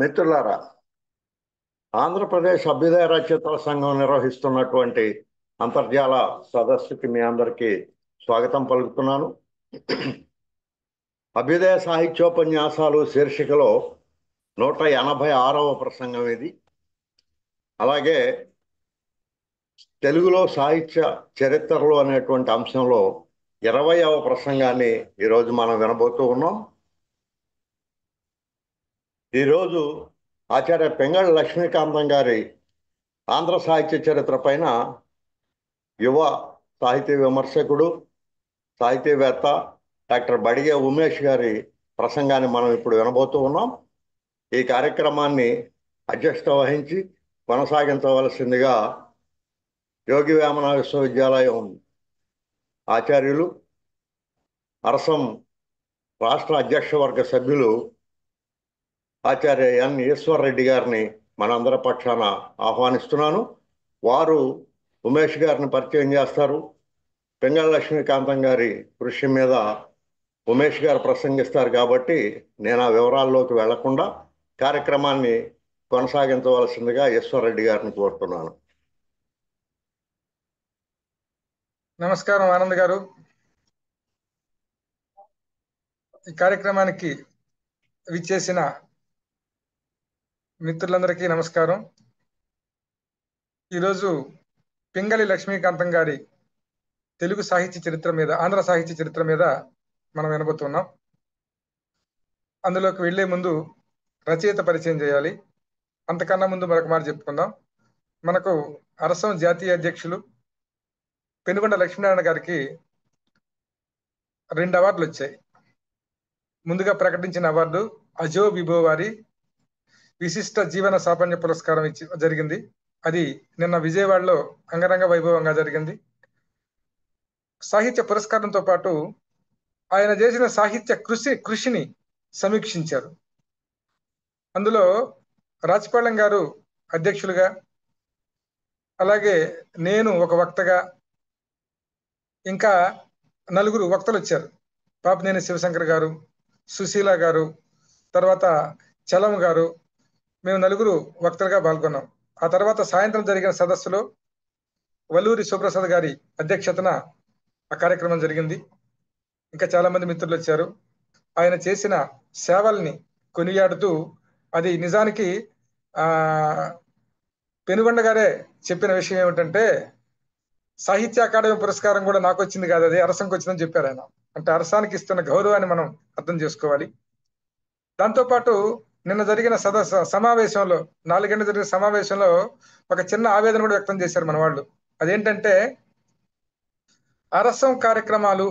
మిత్రులారా, ఆంధ్రప్రదేశ్ అభ్యుదయ రచయితల సంఘం నిర్వహిస్తున్నటువంటి అంతర్జాల సదస్సుకి మీ అందరికీ స్వాగతం పలుకుతున్నాను. అభ్యుదయ సాహిత్యోపన్యాసాలు శీర్షికలో 186వ ప్రసంగం ఇది. అలాగే తెలుగులో సాహిత్య చరిత్రలు అనేటువంటి అంశంలో 20వ ప్రసంగాన్ని ఈరోజు మనం వినబోతూ ఉన్నాం. ఈరోజు ఆచార్య పెంగళ లక్ష్మీకాంతం గారి ఆంధ్ర సాహిత్య చరిత్ర పైన యువ సాహితీ విమర్శకుడు, సాహితీవేత్త డాక్టర్ బడిగే ఉమేష్ గారి ప్రసంగాన్ని మనం ఇప్పుడు వినబోతూ ఉన్నాం. ఈ కార్యక్రమాన్ని అధ్యక్షత వహించి కొనసాగించవలసిందిగా యోగి వేమన విశ్వవిద్యాలయం ఆచార్యులు, అరసం రాష్ట్ర అధ్యక్ష వర్గ సభ్యులు ఆచార్య ఎన్ ఈశ్వర్ రెడ్డి గారిని మనందరి పక్షాన ఆహ్వానిస్తున్నాను. వారు ఉమేష్ గారిని పరిచయం చేస్తారు. పెంగళ లక్ష్మీకాంతం గారి కృషి మీద ఉమేష్ గారు ప్రసంగిస్తారు కాబట్టి నేను ఆ వివరాల్లోకి వెళ్లకుండా కార్యక్రమాన్ని కొనసాగించవలసిందిగా ఈశ్వర్ రెడ్డి గారిని కోరుతున్నాను. నమస్కారం ఆనంద్ గారు. ఈ కార్యక్రమానికి విచ్చేసిన మిత్రులందరికీ నమస్కారం. ఈరోజు పింగళి లక్ష్మీకాంతం గారి తెలుగు సాహిత్య చరిత్ర మీద, ఆంధ్ర సాహిత్య చరిత్ర మీద మనం వినబోతున్నాం. అందులోకి వెళ్లే ముందు రచయిత పరిచయం చేయాలి. అంతకన్నా ముందు మరొక మాట చెప్పుకుందాం. మనకు అరసం జాతీయ అధ్యక్షులు పెనుగొండ లక్ష్మీనారాయణ గారికి 2 అవార్డులు వచ్చాయి. ముందుగా ప్రకటించిన అవార్డు అజో బిబో వారి విశిష్ట జీవన సాఫల్య పురస్కారం జరిగింది. అది నిన్న విజయవాడలో అంగరంగ వైభవంగా జరిగింది. సాహిత్య పురస్కారంతో పాటు ఆయన చేసిన సాహిత్య కృషిని సమీక్షించారు. అందులో రాజపాళెం గారు అధ్యక్షులుగా, అలాగే నేను ఒక వక్తగా, ఇంకా 4 వక్తలు వచ్చారు. పాపినేని శివశంకర్ గారు, సుశీల గారు, తర్వాత చలం గారు, మేము 4 వక్తలుగా పాల్గొన్నాం. ఆ తర్వాత సాయంత్రం జరిగిన సదస్సులో వల్లూరి సుప్రసాద్ గారి అధ్యక్షతన ఆ కార్యక్రమం జరిగింది. ఇంకా చాలా మంది మిత్రులు వచ్చారు. ఆయన చేసిన సేవల్ని కొనియాడుతూ, అది నిజానికి పెనుగొండ గారే చెప్పిన విషయం ఏమిటంటే, సాహిత్య అకాడమీ పురస్కారం కూడా నాకు వచ్చింది కాదు, అది అరసంకి వచ్చిందని చెప్పారు ఆయన. అంటే అరసానికి ఇస్తున్న గౌరవాన్ని మనం అర్థం చేసుకోవాలి. దాంతోపాటు నిన్న జరిగిన సమావేశంలో 4 గంటలు జరిగిన సమావేశంలో ఒక చిన్న ఆవేదన కూడా వ్యక్తం చేశారు మన వాళ్ళు. అదేంటంటే, అరసం కార్యక్రమాలు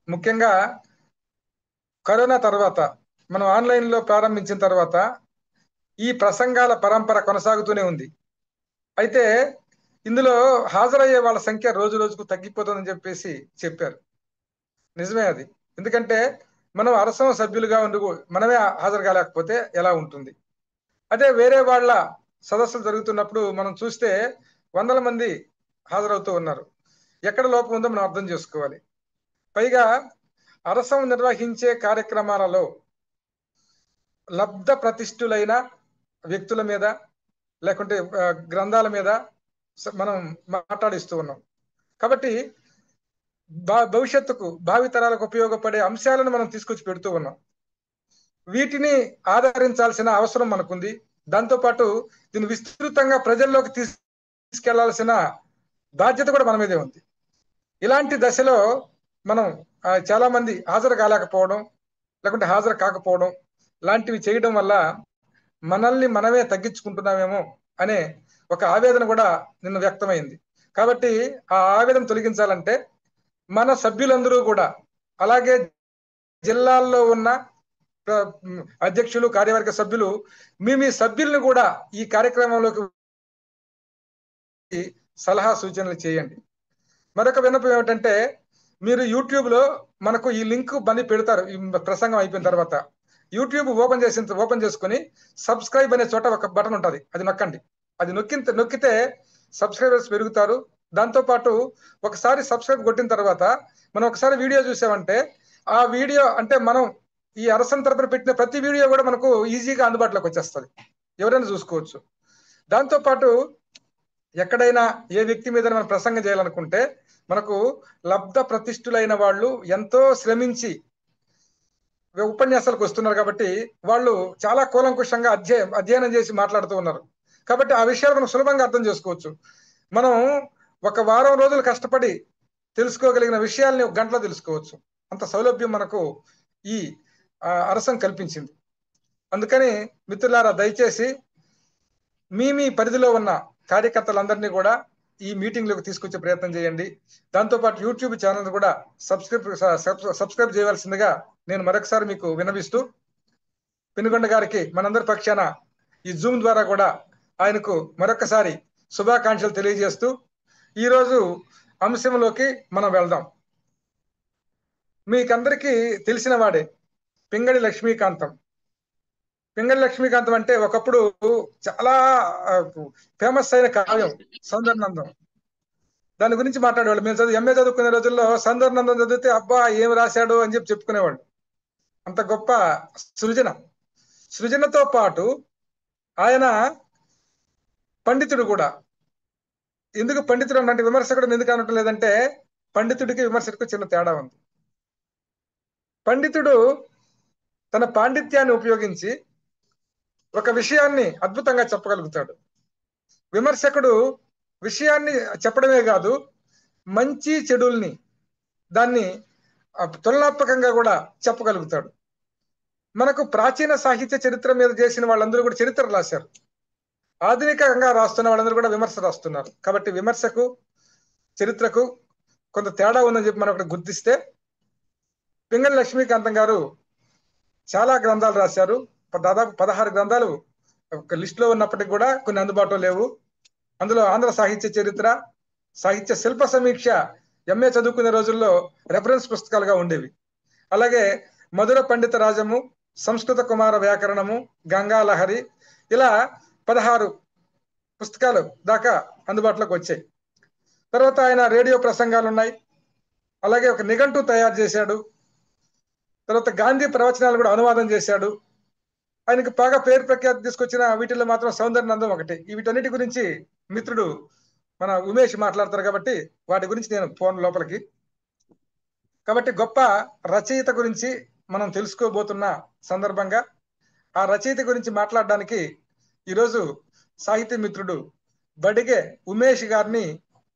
ముఖ్యంగా కరోనా తర్వాత మనం ఆన్లైన్లో ప్రారంభించిన తర్వాత ఈ ప్రసంగాల పరంపర కొనసాగుతూనే ఉంది. అయితే ఇందులో హాజరయ్యే వాళ్ళ సంఖ్య రోజు రోజుకు తగ్గిపోతుందని చెప్పేసి చెప్పారు. నిజమే అది. ఎందుకంటే మనం అరసం సభ్యులుగా మనమే హాజరు కాలేకపోతే ఎలా ఉంటుంది? అదే వేరే వాళ్ళ సదస్సులు జరుగుతున్నప్పుడు మనం చూస్తే 100ల మంది హాజరవుతూ ఉన్నారు. ఎక్కడ లోపం ఉందో మనం అర్థం చేసుకోవాలి. పైగా అరసం నిర్వహించే కార్యక్రమాలలో లబ్ధ ప్రతిష్ఠులైన వ్యక్తుల మీద, లేకుంటే గ్రంథాల మీద మనం మాట్లాడిస్తూ ఉన్నాం. కాబట్టి భవిష్యత్తుకు, భావితరాలకు ఉపయోగపడే అంశాలను మనం తీసుకొచ్చి పెడుతూ ఉన్నాం. వీటిని ఆదరించాల్సిన అవసరం మనకుంది. దాంతోపాటు దీన్ని విస్తృతంగా ప్రజల్లోకి తీసుకెళ్లాల్సిన బాధ్యత కూడా మన మీదే ఉంది. ఇలాంటి దశలో మనం చాలా మంది హాజరు కాలేకపోవడం, లేకుంటే హాజరు కాకపోవడం లాంటివి చేయడం వల్ల మనల్ని మనమే తగ్గించుకుంటున్నామేమో అనే ఒక ఆవేదన కూడా నిన్న వ్యక్తమైంది. కాబట్టి ఆ ఆవేదన తొలగించాలంటే మన సభ్యులందరూ కూడా, అలాగే జిల్లాల్లో ఉన్న అధ్యక్షులు, కార్యవర్గ సభ్యులు మీ సభ్యులను కూడా ఈ కార్యక్రమంలోకి సలహా సూచనలు చేయండి. మరొక విన్నపం ఏమిటంటే, మీరు యూట్యూబ్లో మనకు ఈ లింక్ బంది పెడతారు. ఈ ప్రసంగం అయిపోయిన తర్వాత యూట్యూబ్ ఓపెన్ చేసుకుని సబ్స్క్రైబ్ అనే చోట ఒక బటన్ ఉంటుంది, అది నొక్కండి. అది నొక్కితే సబ్స్క్రైబర్స్ పెరుగుతారు. దాంతోపాటు ఒకసారి సబ్స్క్రైబ్ కొట్టిన తర్వాత మనం ఒకసారి వీడియో చూసామంటే, ఆ వీడియో అంటే మనం ఈ అరసం తరపున పెట్టిన ప్రతి వీడియో కూడా మనకు ఈజీగా అందుబాటులోకి వచ్చేస్తుంది. ఎవరైనా చూసుకోవచ్చు. దాంతోపాటు ఎక్కడైనా ఏ వ్యక్తి మీద మనం ప్రసంగం చేయాలనుకుంటే మనకు లబ్ధ ప్రతిష్ఠులైన వాళ్ళు ఎంతో శ్రమించి ఉపన్యాసాలకు వస్తున్నారు కాబట్టి వాళ్ళు చాలా కూలంకుషంగా అధ్యయనం చేసి మాట్లాడుతూ ఉన్నారు. కాబట్టి ఆ విషయాలు మనం సులభంగా అర్థం చేసుకోవచ్చు. మనం ఒక వారం రోజులు కష్టపడి తెలుసుకోగలిగిన విషయాల్ని ఒక గంటలో తెలుసుకోవచ్చు. అంత సౌలభ్యం మనకు ఈ అరసం కల్పించింది. అందుకని మిత్రులారా, దయచేసి మీ పరిధిలో ఉన్న కార్యకర్తలందరినీ కూడా ఈ మీటింగ్లోకి తీసుకొచ్చే ప్రయత్నం చేయండి. దాంతోపాటు యూట్యూబ్ ఛానల్ కూడా సబ్స్క్రైబ్ చేయవలసిందిగా నేను మరొకసారి మీకు విన్నవిస్తూ, పెనుగొండ గారికి మనందరి పక్షాన ఈ జూమ్ ద్వారా కూడా ఆయనకు మరొకసారి శుభాకాంక్షలు తెలియజేస్తూ ఈరోజు అంశంలోకి మనం వెళ్దాం. మీకందరికీ తెలిసిన వాడే పింగళి లక్ష్మీకాంతం. పింగళి లక్ష్మీకాంతం అంటే ఒకప్పుడు చాలా ఫేమస్ అయిన కావ్యం సౌందర్యనందం. దాని గురించి మాట్లాడేవాళ్ళు. మేము ఎంఏ చదువుకునే రోజుల్లో సౌందర్యనందం చదివితే అబ్బా ఏం రాశాడు అని చెప్పుకునేవాళ్ళు. అంత గొప్ప సృజనతో పాటు ఆయన పండితుడు కూడా. ఎందుకు పండితుడు అంటే విమర్శకుడు ఎందుకు అనటం లేదంటే పండితుడికి విమర్శకుడికి చిన్న తేడా ఉంది. పండితుడు తన పాండిత్యాన్ని ఉపయోగించి ఒక విషయాన్ని అద్భుతంగా చెప్పగలుగుతాడు. విమర్శకుడు విషయాన్ని చెప్పడమే కాదు, మంచి చెడుల్ని దాన్ని తులనాత్మకంగా కూడా చెప్పగలుగుతాడు. మనకు ప్రాచీన సాహిత్య చరిత్ర మీద చేసిన వాళ్ళందరూ కూడా చరిత్ర రాశారు. ఆధునికంగా రాస్తున్న వాళ్ళందరూ కూడా విమర్శ రాస్తున్నారు. కాబట్టి విమర్శకు చరిత్రకు కొంత తేడా ఉందని చెప్పి మనం ఒకటి గుర్తిస్తే, పింగళి లక్ష్మీకాంతం గారు చాలా గ్రంథాలు రాశారు. దాదాపు 16 గ్రంథాలు ఒక లిస్టులో ఉన్నప్పటికీ కూడా కొన్ని అందుబాటులో లేవు. అందులో ఆంధ్ర సాహిత్య చరిత్ర, సాహిత్య శిల్ప సమీక్ష ఎంఏ చదువుకునే రోజుల్లో రెఫరెన్స్ పుస్తకాలుగా ఉండేవి. అలాగే మధుర పండిత రాజము, సంస్కృత కుమార వ్యాకరణము, గంగాలహరి, ఇలా 16 పుస్తకాలు దాకా అందుబాటులోకి వచ్చాయి. తర్వాత ఆయన రేడియో ప్రసంగాలు ఉన్నాయి. అలాగే ఒక నిఘంటు తయారు చేశాడు. తర్వాత గాంధీ ప్రవచనాలు కూడా అనువాదం చేశాడు. ఆయనకు బాగా పేరు ప్రఖ్యాతి తీసుకొచ్చిన వీటిల్లో మాత్రం సౌందర్యనందం ఒకటి. వీటన్నిటి గురించి మిత్రుడు మన ఉమేష్ మాట్లాడతారు కాబట్టి వాటి గురించి నేను ఫోన్ లోపలికి. కాబట్టి గొప్ప రచయిత గురించి మనం తెలుసుకోబోతున్న సందర్భంగా ఆ రచయిత గురించి మాట్లాడడానికి ఈరోజు సాహితీ మిత్రుడు బడిగే ఉమేష్ గారిని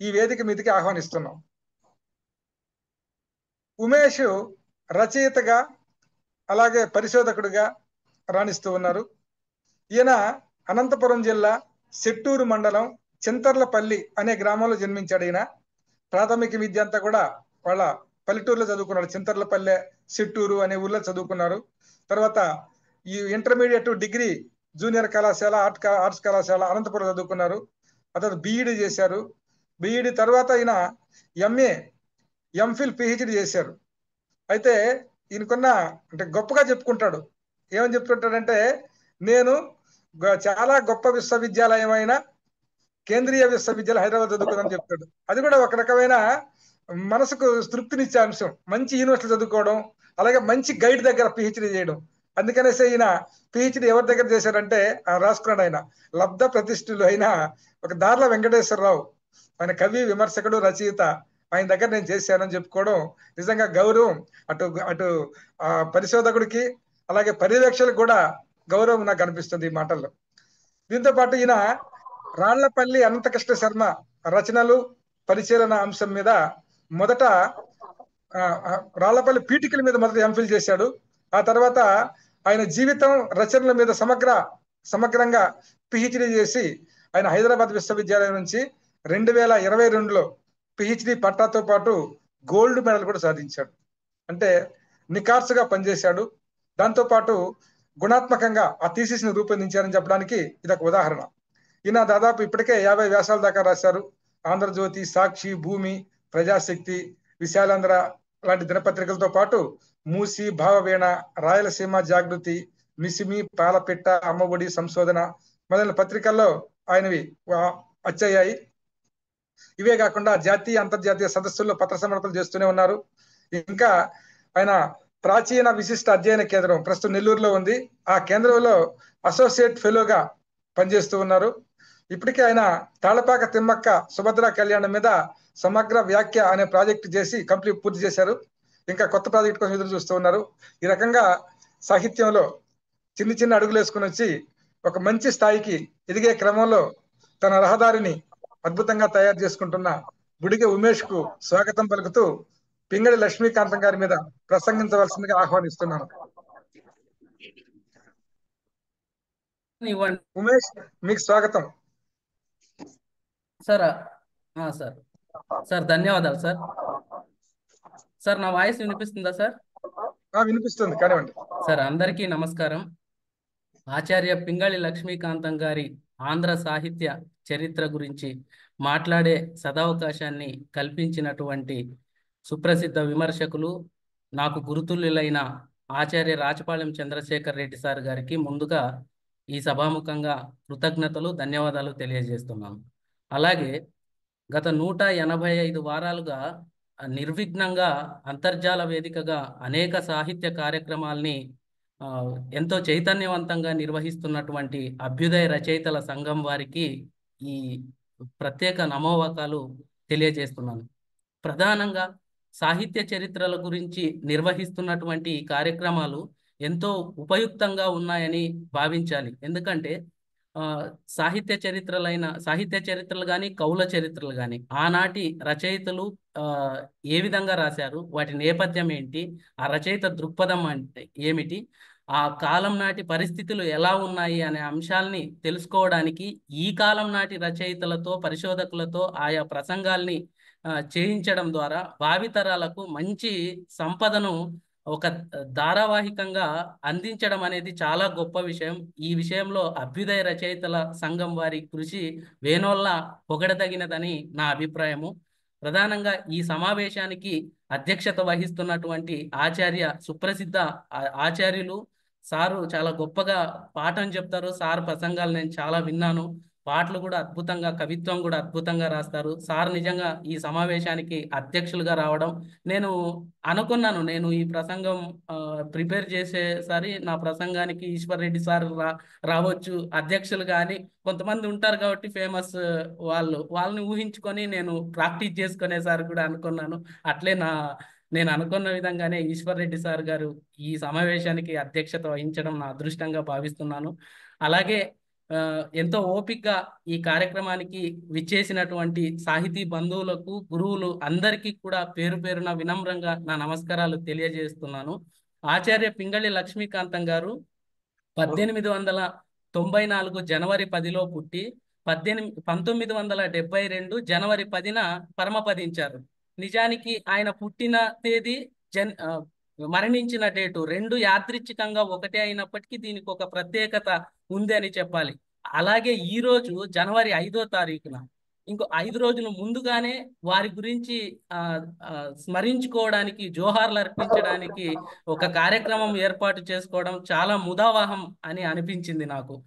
ఈ వేదిక మీదకి ఆహ్వానిస్తున్నాం. ఉమేష్ రచయితగా అలాగే పరిశోధకుడిగా రాణిస్తూ ఉన్నారు. ఈయన అనంతపురం జిల్లా సెట్టూరు మండలం చింతర్లపల్లి అనే గ్రామంలో జన్మించాడు. ఈయన ప్రాథమిక విద్య అంతా కూడా వాళ్ళ పల్లెటూరులో చదువుకున్నాడు. చింతర్లపల్లె, సెట్టూరు అనే ఊర్లో చదువుకున్నారు. తర్వాత ఈ ఇంటర్మీడియట్, డిగ్రీ జూనియర్ కళాశాల, ఆర్ట్స్ కళాశాల అనంతపురం చదువుకున్నారు. ఆ తర్వాత బీఈడి చేశారు. బీఈడి తర్వాత ఈయన ఎంఏ, ఎంఫిల్, పిహెచ్డి చేశారు. అయితే ఈయనకున్న అంటే గొప్పగా చెప్పుకుంటాడు. ఏమని చెప్పుకుంటాడంటే, నేను చాలా గొప్ప విశ్వవిద్యాలయమైన కేంద్రీయ విశ్వవిద్యాలయం హైదరాబాద్ చదువుకోదని చెప్తాడు. అది కూడా ఒక రకమైన మనసుకు తృప్తినిచ్చే అంశం. మంచి యూనివర్సిటీ చదువుకోవడం, అలాగే మంచి గైడ్ దగ్గర పిహెచ్డి చేయడం. అందుకనేసి ఈయన పిహెచ్డి ఎవరి దగ్గర చేశారంటే రాసుకున్నాడు ఆయన, లబ్ధ ప్రతిష్ఠులు అయిన ఒక దార్ల వెంకటేశ్వరరావు, ఆయన కవి, విమర్శకుడు, రచయిత, ఆయన దగ్గర నేను చేశానని చెప్పుకోవడం నిజంగా గౌరవం. అటు పరిశోధకుడికి అలాగే పర్యవేక్షకులకు కూడా గౌరవం నాకు అనిపిస్తుంది ఈ మాటల్లో. దీంతో పాటు ఈయన రాళ్లపల్లి అనంతకృష్ణ శర్మ రచనలు పరిశీలన అంశం మీద మొదట రాళ్లపల్లి పీఠికల మీద మొదట ఎంఫిల్ చేశాడు. ఆ తర్వాత ఆయన జీవితం రచనల మీద సమగ్రంగా పిహెచ్డి చేసి ఆయన హైదరాబాద్ విశ్వవిద్యాలయం నుంచి 2022లో పిహెచ్డి పట్టాతో పాటు గోల్డ్ మెడల్ కూడా సాధించాడు. అంటే నికార్సుగా పనిచేశాడు. దాంతోపాటు గుణాత్మకంగా ఆ థీసిస్ని రూపొందించారని చెప్పడానికి ఇదొక ఉదాహరణ. ఈయన దాదాపు ఇప్పటికే 50 వ్యాసాల దాకా రాశారు. ఆంధ్రజ్యోతి, సాక్షి, భూమి, ప్రజాశక్తి, విశాలాంధ్ర లాంటి దినపత్రికలతో పాటు మూసి, భావవీణ, రాయలసీమ జాగృతి, మిసిమి, పాలపిట్ట, అమ్మఒడి, సంశోధన మొదలైన పత్రికల్లో ఆయనవి వచ్చాయి. ఇవే కాకుండా జాతీయ, అంతర్జాతీయ సదస్సుల్లో పత్ర సమర్పణ చేస్తూనే ఉన్నారు. ఇంకా ఆయన ప్రాచీన విశిష్ట అధ్యయన కేంద్రం ప్రస్తుతం నెల్లూరులో ఉంది. ఆ కేంద్రంలో అసోసియేట్ ఫెలోగా పనిచేస్తూ ఉన్నారు. ఇప్పటికే ఆయన తాళపాక తిమ్మక్క సుభద్ర కళ్యాణం మీద సమగ్ర వ్యాఖ్య అనే ప్రాజెక్టు చేసి పూర్తి చేశారు. ఇంకా కొత్త ప్రాజెక్ట్ కోసం ఎదురు చూస్తూ ఉన్నారు. ఈ రకంగా సాహిత్యంలో చిన్న చిన్న అడుగులు వేసుకుని వచ్చి ఒక మంచి స్థాయికి ఎదిగే క్రమంలో తన రహదారిని అద్భుతంగా తయారు చేసుకుంటున్న బుడిగె ఉమేష్ కు స్వాగతం పలుకుతూ పింగళి లక్ష్మీకాంతం గారి మీద ప్రసంగించవలసిందిగా ఆహ్వానిస్తున్నాను. ఇవ్వండి ఉమేష్, మీకు స్వాగతం. సార్. సార్ సార్ ధన్యవాదాలు సార్. సార్ నా వాయిస్ వినిపిస్తుందా సార్? వినిపిస్తుంది, కానివ్వండి. సార్ అందరికీ నమస్కారం. ఆచార్య పింగళి లక్ష్మీకాంతం గారి ఆంధ్ర సాహిత్య చరిత్ర గురించి మాట్లాడే సదవకాశాన్ని కల్పించినటువంటి సుప్రసిద్ధ విమర్శకులు, నాకు గురుతుల్యులైన ఆచార్య రాచపాళెం చంద్రశేఖర్ రెడ్డి సార్ గారికి ముందుగా ఈ సభాముఖంగా కృతజ్ఞతలు, ధన్యవాదాలు తెలియజేస్తున్నాను. అలాగే గత 185 వారాలుగా నిర్విఘ్నంగా అంతర్జాల వేదికగా అనేక సాహిత్య కార్యక్రమాల్ని ఎంతో చైతన్యవంతంగా నిర్వహిస్తున్నటువంటి అభ్యుదయ రచయితల సంఘం వారికి ఈ ప్రత్యేక నమోవాకాలు తెలియజేస్తున్నాను. ప్రధానంగా సాహిత్య చరిత్రల గురించి నిర్వహిస్తున్నటువంటి ఈ కార్యక్రమాలు ఎంతో ఉపయుక్తంగా ఉన్నాయని భావించాలి. ఎందుకంటే సాహిత్య చరిత్రలు కానీ కవుల చరిత్రలు కానీ ఆనాటి రచయితలు ఏ విధంగా రాశారు, వాటి నేపథ్యం ఏంటి, ఆ రచయిత దృక్పథం అంటే ఏమిటి, ఆ కాలం నాటి పరిస్థితులు ఎలా ఉన్నాయి అనే అంశాల్ని తెలుసుకోవడానికి ఈ కాలం నాటి రచయితలతో, పరిశోధకులతో ఆయా ప్రసంగాల్ని చేయించడం ద్వారా భావితరాలకు మంచి సంపదను ఒక ధారావాహికంగా అందించడం అనేది చాలా గొప్ప విషయం. ఈ విషయంలో అభ్యుదయ రచయితల సంఘం వారి కృషి వేనోళ్ళ పొగడదగినదని నా అభిప్రాయము. ప్రధానంగా ఈ సమావేశానికి అధ్యక్షత వహిస్తున్నటువంటి సుప్రసిద్ధ ఆచార్యులు సారు చాలా గొప్పగా పాఠం చెప్తారు. సార్ ప్రసంగాలు నేను చాలా విన్నాను. పాటలు కూడా అద్భుతంగా, కవిత్వం కూడా అద్భుతంగా రాస్తారు. సార్ నిజంగా ఈ సమావేశానికి అధ్యక్షులుగా రావడం నేను అనుకున్నాను. నేను ఈ ప్రసంగం ప్రిపేర్ చేసేసరి నా ప్రసంగానికి ఈశ్వర్ రెడ్డి సార్ రావచ్చు అధ్యక్షులు, కానీ కొంతమంది ఉంటారు కాబట్టి ఫేమస్ వాళ్ళని ఊహించుకొని నేను ప్రాక్టీస్ చేసుకునేసారి కూడా అనుకున్నాను. అట్లే నేను అనుకున్న విధంగానే ఈశ్వర్ రెడ్డి సార్ గారు ఈ సమావేశానికి అధ్యక్షత వహించడం నా అదృష్టంగా భావిస్తున్నాను. అలాగే ఎంతో ఓపికగా ఈ కార్యక్రమానికి విచ్చేసినటువంటి సాహితీ బంధువులకు, గురువులు అందరికీ కూడా పేరు పేరున వినమ్రంగా నా నమస్కారాలు తెలియజేస్తున్నాను. ఆచార్య పింగళి లక్ష్మీకాంతం గారు 1894 జనవరి 10లో పుట్టి 1972 జనవరి 10న పరమపదించారు. నిజానికి ఆయన పుట్టిన తేదీ మరణించిన డేటు రెండు యాదృచ్ఛికంగా ఒకటే అయినప్పటికీ దీనికి ఒక ప్రత్యేకత ఉంది అని చెప్పాలి. అలాగే ఈ రోజు జనవరి 5వ తారీఖున ఇంకో 5 రోజులు ముందుగానే వారి గురించి స్మరించుకోవడానికి, జోహార్లు అర్పించడానికి ఒక కార్యక్రమం ఏర్పాటు చేసుకోవడం చాలా ముదావహం అని అనిపించింది నాకు.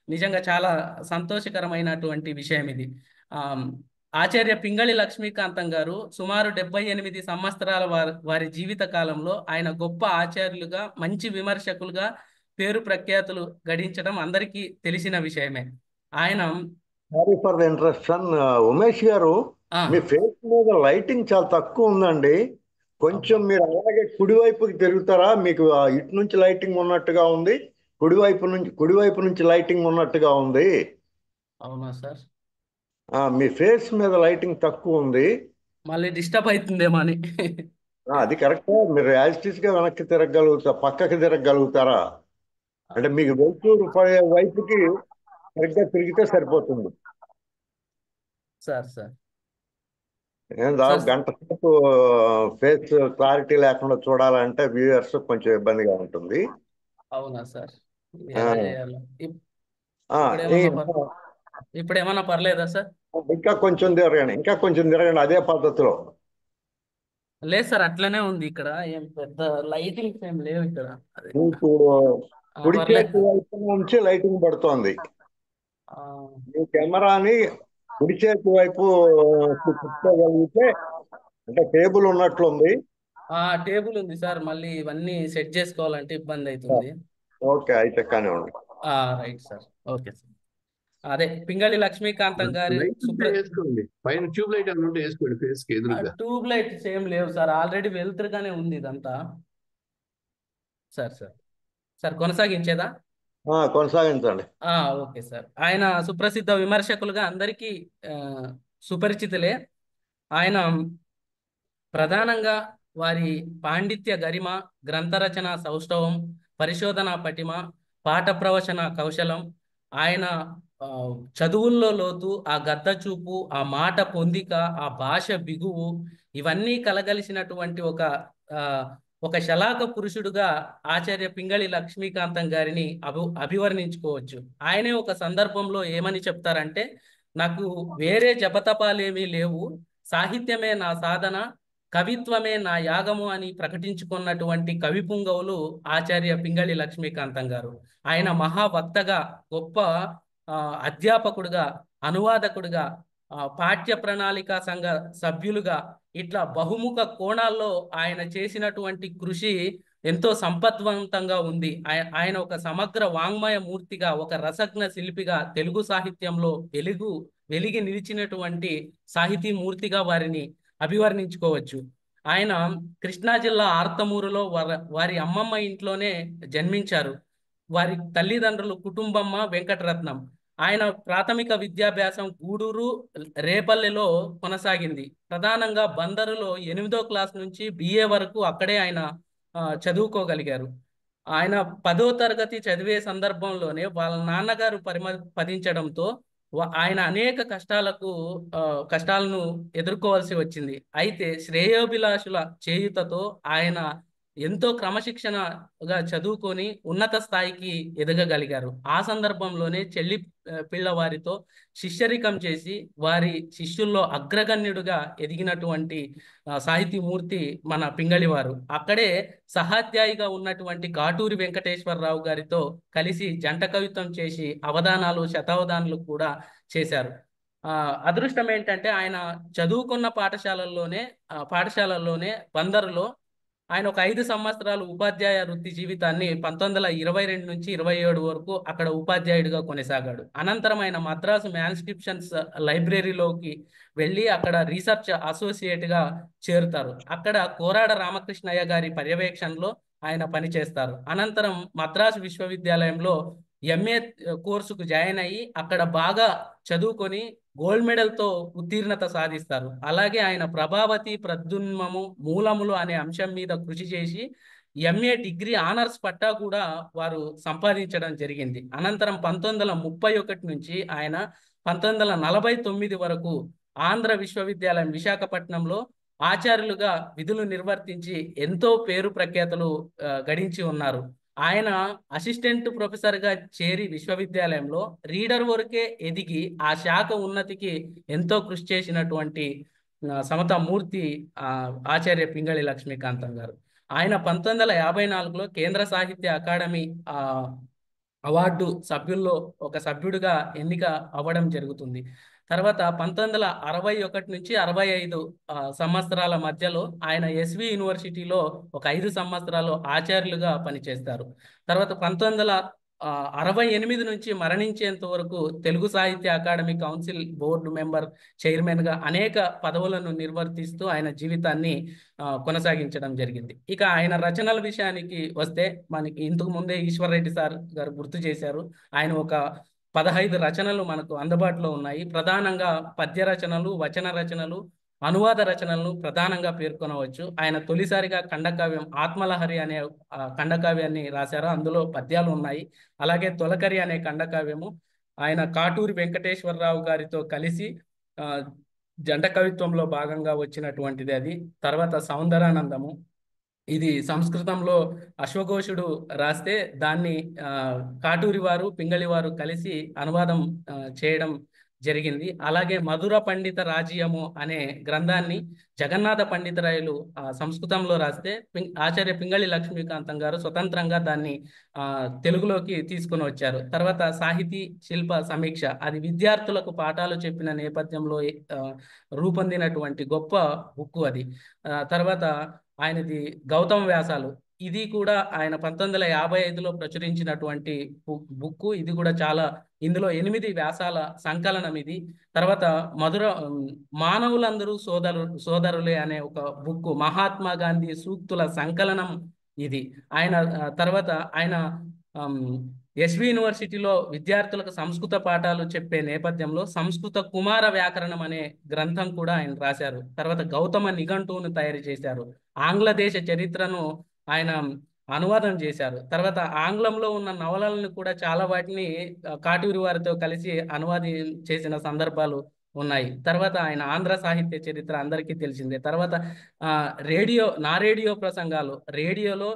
నిజంగా చాలా సంతోషకరమైనటువంటి విషయం ఇది. ఆచార్య పింగళి లక్ష్మీకాంతం గారు సుమారు 78 సంవత్సరాల వారి జీవిత కాలంలో ఆయన గొప్ప ఆచార్యులుగా, మంచి విమర్శకులుగా పేరు ప్రఖ్యాతులు గడించడం అందరికీ తెలిసిన విషయమే. ఆయన sorry for the interruption. Umesh గారు, మీ ఫేస్ మీద లైటింగ్ చాలా తక్కువ ఉందండి. కొంచెం మీరు అలాగే కుడివైపుకి తిరుగుతారా? మీకు ఇటు నుంచి లైటింగ్ ఉన్నట్టుగా ఉంది, కుడివైపు నుంచి లైటింగ్ ఉన్నట్టుగా ఉంది. అవునా సార్? మీ ఫేస్ మీద లైటింగ్ తక్కువ ఉంది. మళ్ళీ డిస్టర్బ్ అవుతుందేమో అని. అది కరెక్ట్. మీరు యాజిటీస్ గా వెనక్కి పక్కకి తిరగలుగుతారా? అంటే మీకు వెళ్తూరు వైపుకి సరిగ్గా తిరిగితే సరిపోతుంది. సార్ గంట సేపు ఫేస్ క్లారిటీ లేకుండా చూడాలంటే వ్యూయర్స్ కొంచెం ఇబ్బందిగా ఉంటుంది. అవునా సార్? ఇప్పుడు ఏమన్నా పర్లేదా సార్? ఇంకా కొంచెం తిరగండి అదే పద్ధతిలో. లేదు సార్, అట్లనే ఉంది. ఇక్కడ ఏం పెద్ద లైటింగ్స్ ఏం లేవు ఇక్కడ. కుడి చేతి వైపు నుంచి లైటింగ్ పడుతోంది. మీ కెమెరాని కుడి చేతి వైపు తిప్పగలిగితే, అంటే టేబుల్ ఉన్నట్లుంది. టేబుల్ ఉంది సార్, మళ్ళీ ఇవన్నీ సెట్ చేసుకోవాలంటే ఇబ్బంది అవుతుంది. ఓకే, అయితే కానివ్వండి. Right sir. Okay sir. అదే పింగళి లక్ష్మీకాంతం గారు లైట్ ఉంటే వేసుకోండి, పైన ట్యూబ్ లైట్ అని ఉంటే వేసుకోండి ఫేస్ కి ఎదురుగా. ట్యూబ్ లైట్స్ ఏం లేవు సార్, ఆల్రెడీ వెలుతురుగానే ఉంది ఇదంతా. సార్ సార్ సార్ కొనసాగించేదా? కొనసాగించండి. Okay sir. ఆయన సుప్రసిద్ధ విమర్శకులుగా అందరికీ ఆ, సుపరిచితులే. ఆయన ప్రధానంగా వారి పాండిత్య గరిమ, గ్రంథరచన సౌష్ఠవం, పరిశోధన పటిమ, పాఠ ప్రవచన కౌశలం, ఆయన ఆ, చదువుల్లో లోతు, ఆ గద్ద చూపు, ఆ మాట పొందిక, ఆ భాష బిగువు, ఇవన్నీ కలగలిసినటువంటి ఆ, ఒక శలాక పురుషుడుగా ఆచార్య పింగళి లక్ష్మీకాంతం గారిని అభివర్ణించుకోవచ్చు. ఆయనే ఒక సందర్భంలో ఏమని చెప్తారంటే, నాకు వేరే జపతపాలేమీ లేవు, సాహిత్యమే నా సాధన, కవిత్వమే నా యాగము అని ప్రకటించుకున్నటువంటి కవి పుంగవులు ఆచార్య పింగళి లక్ష్మీకాంతం గారు. ఆయన మహావక్తగా, గొప్ప అధ్యాపకుడుగా, అనువాదకుడుగా, పాఠ్య ప్రణాళిక సంఘ సభ్యులుగా, ఇట్లా బహుముఖ కోణాల్లో ఆయన చేసినటువంటి కృషి ఎంతో సంపద్వంతంగా ఉంది. ఆయన ఒక సమగ్ర వాంగ్మయ మూర్తిగా, ఒక రసజ్ఞ శిల్పిగా, తెలుగు సాహిత్యంలో వెలిగి నిలిచినటువంటి సాహితీ మూర్తిగా వారిని అభివర్ణించుకోవచ్చు. ఆయన కృష్ణా జిల్లా ఆర్తమూరులో వారి అమ్మమ్మ ఇంట్లోనే జన్మించారు. వారి తల్లిదండ్రులు కుటుంబమ్మ, వెంకటరత్నం. ఆయన ప్రాథమిక విద్యాభ్యాసం గూడూరు, రేపల్లెలో కొనసాగింది. ప్రధానంగా బందరులో 8వ క్లాస్ నుంచి BA వరకు అక్కడే ఆయన చదువుకోగలిగారు. ఆయన 10వ తరగతి చదివే సందర్భంలోనే వాళ్ళ నాన్నగారు పదించడంతో ఆయన అనేక కష్టాలను ఎదుర్కోవాల్సి వచ్చింది. అయితే శ్రేయోభిలాషుల చేయుతతో ఆయన ఎంతో క్రమశిక్షణగా చదువుకొని ఉన్నత స్థాయికి ఎదగగలిగారు. ఆ సందర్భంలోనే చెల్లి పిల్లవారితో శిష్యరికం చేసి వారి శిష్యుల్లో అగ్రగణ్యుడుగా ఎదిగినటువంటి సాహితీ మూర్తి మన పింగళి వారు. అక్కడే సహాధ్యాయిగా ఉన్నటువంటి కాటూరి వెంకటేశ్వరరావు గారితో కలిసి జంట కవిత్వం చేసి అవధానాలు, శతావధానాలు కూడా చేశారు. అదృష్టం ఏంటంటే ఆయన చదువుకున్న పాఠశాలల్లోనే బందరులో ఆయన ఒక 5 సంవత్సరాలు ఉపాధ్యాయ వృత్తి జీవితాన్ని 1922 నుంచి 27 వరకు అక్కడ ఉపాధ్యాయుడిగా కొనసాగాడు. అనంతరం ఆయన మద్రాసు మ్యాన్స్క్రిప్షన్స్ లైబ్రరీలోకి వెళ్ళి అక్కడ రీసెర్చ్ అసోసియేట్గా చేరుతారు. అక్కడ కోరాడ రామకృష్ణయ్య గారి పర్యవేక్షణలో ఆయన పనిచేస్తారు. అనంతరం మద్రాసు విశ్వవిద్యాలయంలో MA కోర్సుకు జాయిన్ అయ్యి అక్కడ బాగా చదువుకొని గోల్డ్ మెడల్తో ఉత్తీర్ణత సాధిస్తారు. అలాగే ఆయన ప్రభావతి, ప్రద్యుమ్నము, మూలములు అనే అంశం మీద కృషి చేసి MA డిగ్రీ ఆనర్స్ పట్టా కూడా వారు సంపాదించడం జరిగింది. అనంతరం 1931 నుంచి ఆయన 1949 వరకు ఆంధ్ర విశ్వవిద్యాలయం విశాఖపట్నంలో ఆచార్యులుగా విధులు నిర్వర్తించి ఎంతో పేరు ప్రఖ్యాతలు గడించి ఉన్నారు. ఆయన అసిస్టెంట్ ప్రొఫెసర్గా చేరి విశ్వవిద్యాలయంలో రీడర్ వరకే ఎదిగి ఆ శాఖ ఉన్నతికి ఎంతో కృషి చేసినటువంటి సమతా మూర్తి ఆచార్య పింగళి లక్ష్మీకాంతం గారు. ఆయన 1954లో కేంద్ర సాహిత్య అకాడమీ అవార్డు సభ్యుల్లో ఒక సభ్యుడిగా ఎన్నిక అవ్వడం జరుగుతుంది. తర్వాత 1961 నుంచి 65 సంవత్సరాల మధ్యలో ఆయన SV యూనివర్సిటీలో ఒక 5 సంవత్సరాలు ఆచార్యులుగా పనిచేస్తారు. తర్వాత 1968 నుంచి మరణించేంత వరకు తెలుగు సాహిత్య అకాడమీ కౌన్సిల్ బోర్డు మెంబర్, చైర్మన్గా అనేక పదవులను నిర్వర్తిస్తూ ఆయన జీవితాన్ని కొనసాగించడం జరిగింది. ఇక ఆయన రచనల విషయానికి వస్తే మనకి ఇంతకు ముందే ఈశ్వర్ రెడ్డి సార్ గారు గుర్తు చేశారు. ఆయన ఒక 15 రచనలు మనకు అందుబాటులో ఉన్నాయి. ప్రధానంగా పద్య రచనలు, వచన రచనలు, అనువాద రచనలను ప్రధానంగా పేర్కొనవచ్చు. ఆయన తొలిసారిగా ఖండకావ్యం ఆత్మలహరి అనే ఖండకావ్యాన్ని రాశారు. అందులో పద్యాలు ఉన్నాయి. అలాగే తొలకరి అనే ఖండకావ్యము ఆయన కాటూరి వెంకటేశ్వరరావు గారితో కలిసి జంట కవిత్వంలో భాగంగా వచ్చినటువంటిది అది. తర్వాత సౌందరానందము, ఇది సంస్కృతంలో అశ్వఘోషుడు రాస్తే దాన్ని కాటూరి వారు, పింగళి వారు కలిసి అనువాదం చేయడం జరిగింది. అలాగే మధుర పండిత రాజ్యము అనే గ్రంథాన్ని జగన్నాథ పండితరాయలు సంస్కృతంలో రాస్తే ఆచార్య పింగళి లక్ష్మీకాంతం గారు స్వతంత్రంగా దాన్ని తెలుగులోకి తీసుకుని వచ్చారు. తర్వాత సాహితీ శిల్ప సమీక్ష, అది విద్యార్థులకు పాఠాలు చెప్పిన నేపథ్యంలో రూపొందినటువంటి గొప్ప బుక్కు అది. తర్వాత ఆయనది గౌతమ వ్యాసాలు, ఇది కూడా ఆయన 1955లో ప్రచురించినటువంటి బుక్. ఇది కూడా చాలా, ఇందులో 8 వ్యాసాల సంకలనం ఇది. తర్వాత మానవులందరూ సోదరులే అనే ఒక బుక్, మహాత్మా గాంధీ సూక్తుల సంకలనం ఇది. ఆయన తర్వాత ఆయన ఎస్వి యూనివర్సిటీలో విద్యార్థులకు సంస్కృత పాఠాలు చెప్పే నేపథ్యంలో సంస్కృత కుమార వ్యాకరణం అనే గ్రంథం కూడా ఆయన రాశారు. తర్వాత గౌతమ నిఘంటువును తయారు చేశారు. ఆంగ్లదేశ చరిత్రను ఆయన అనువాదం చేశారు. తర్వాత ఆంగ్లంలో ఉన్న నవలలను కూడా చాలా వాటిని కాటూరి వారితో కలిసి అనువాదం చేసిన సందర్భాలు ఉన్నాయి. తర్వాత ఆయన ఆంధ్ర సాహిత్య చరిత్ర అందరికీ తెలిసిందే. తర్వాత నా రేడియో ప్రసంగాలు, రేడియోలో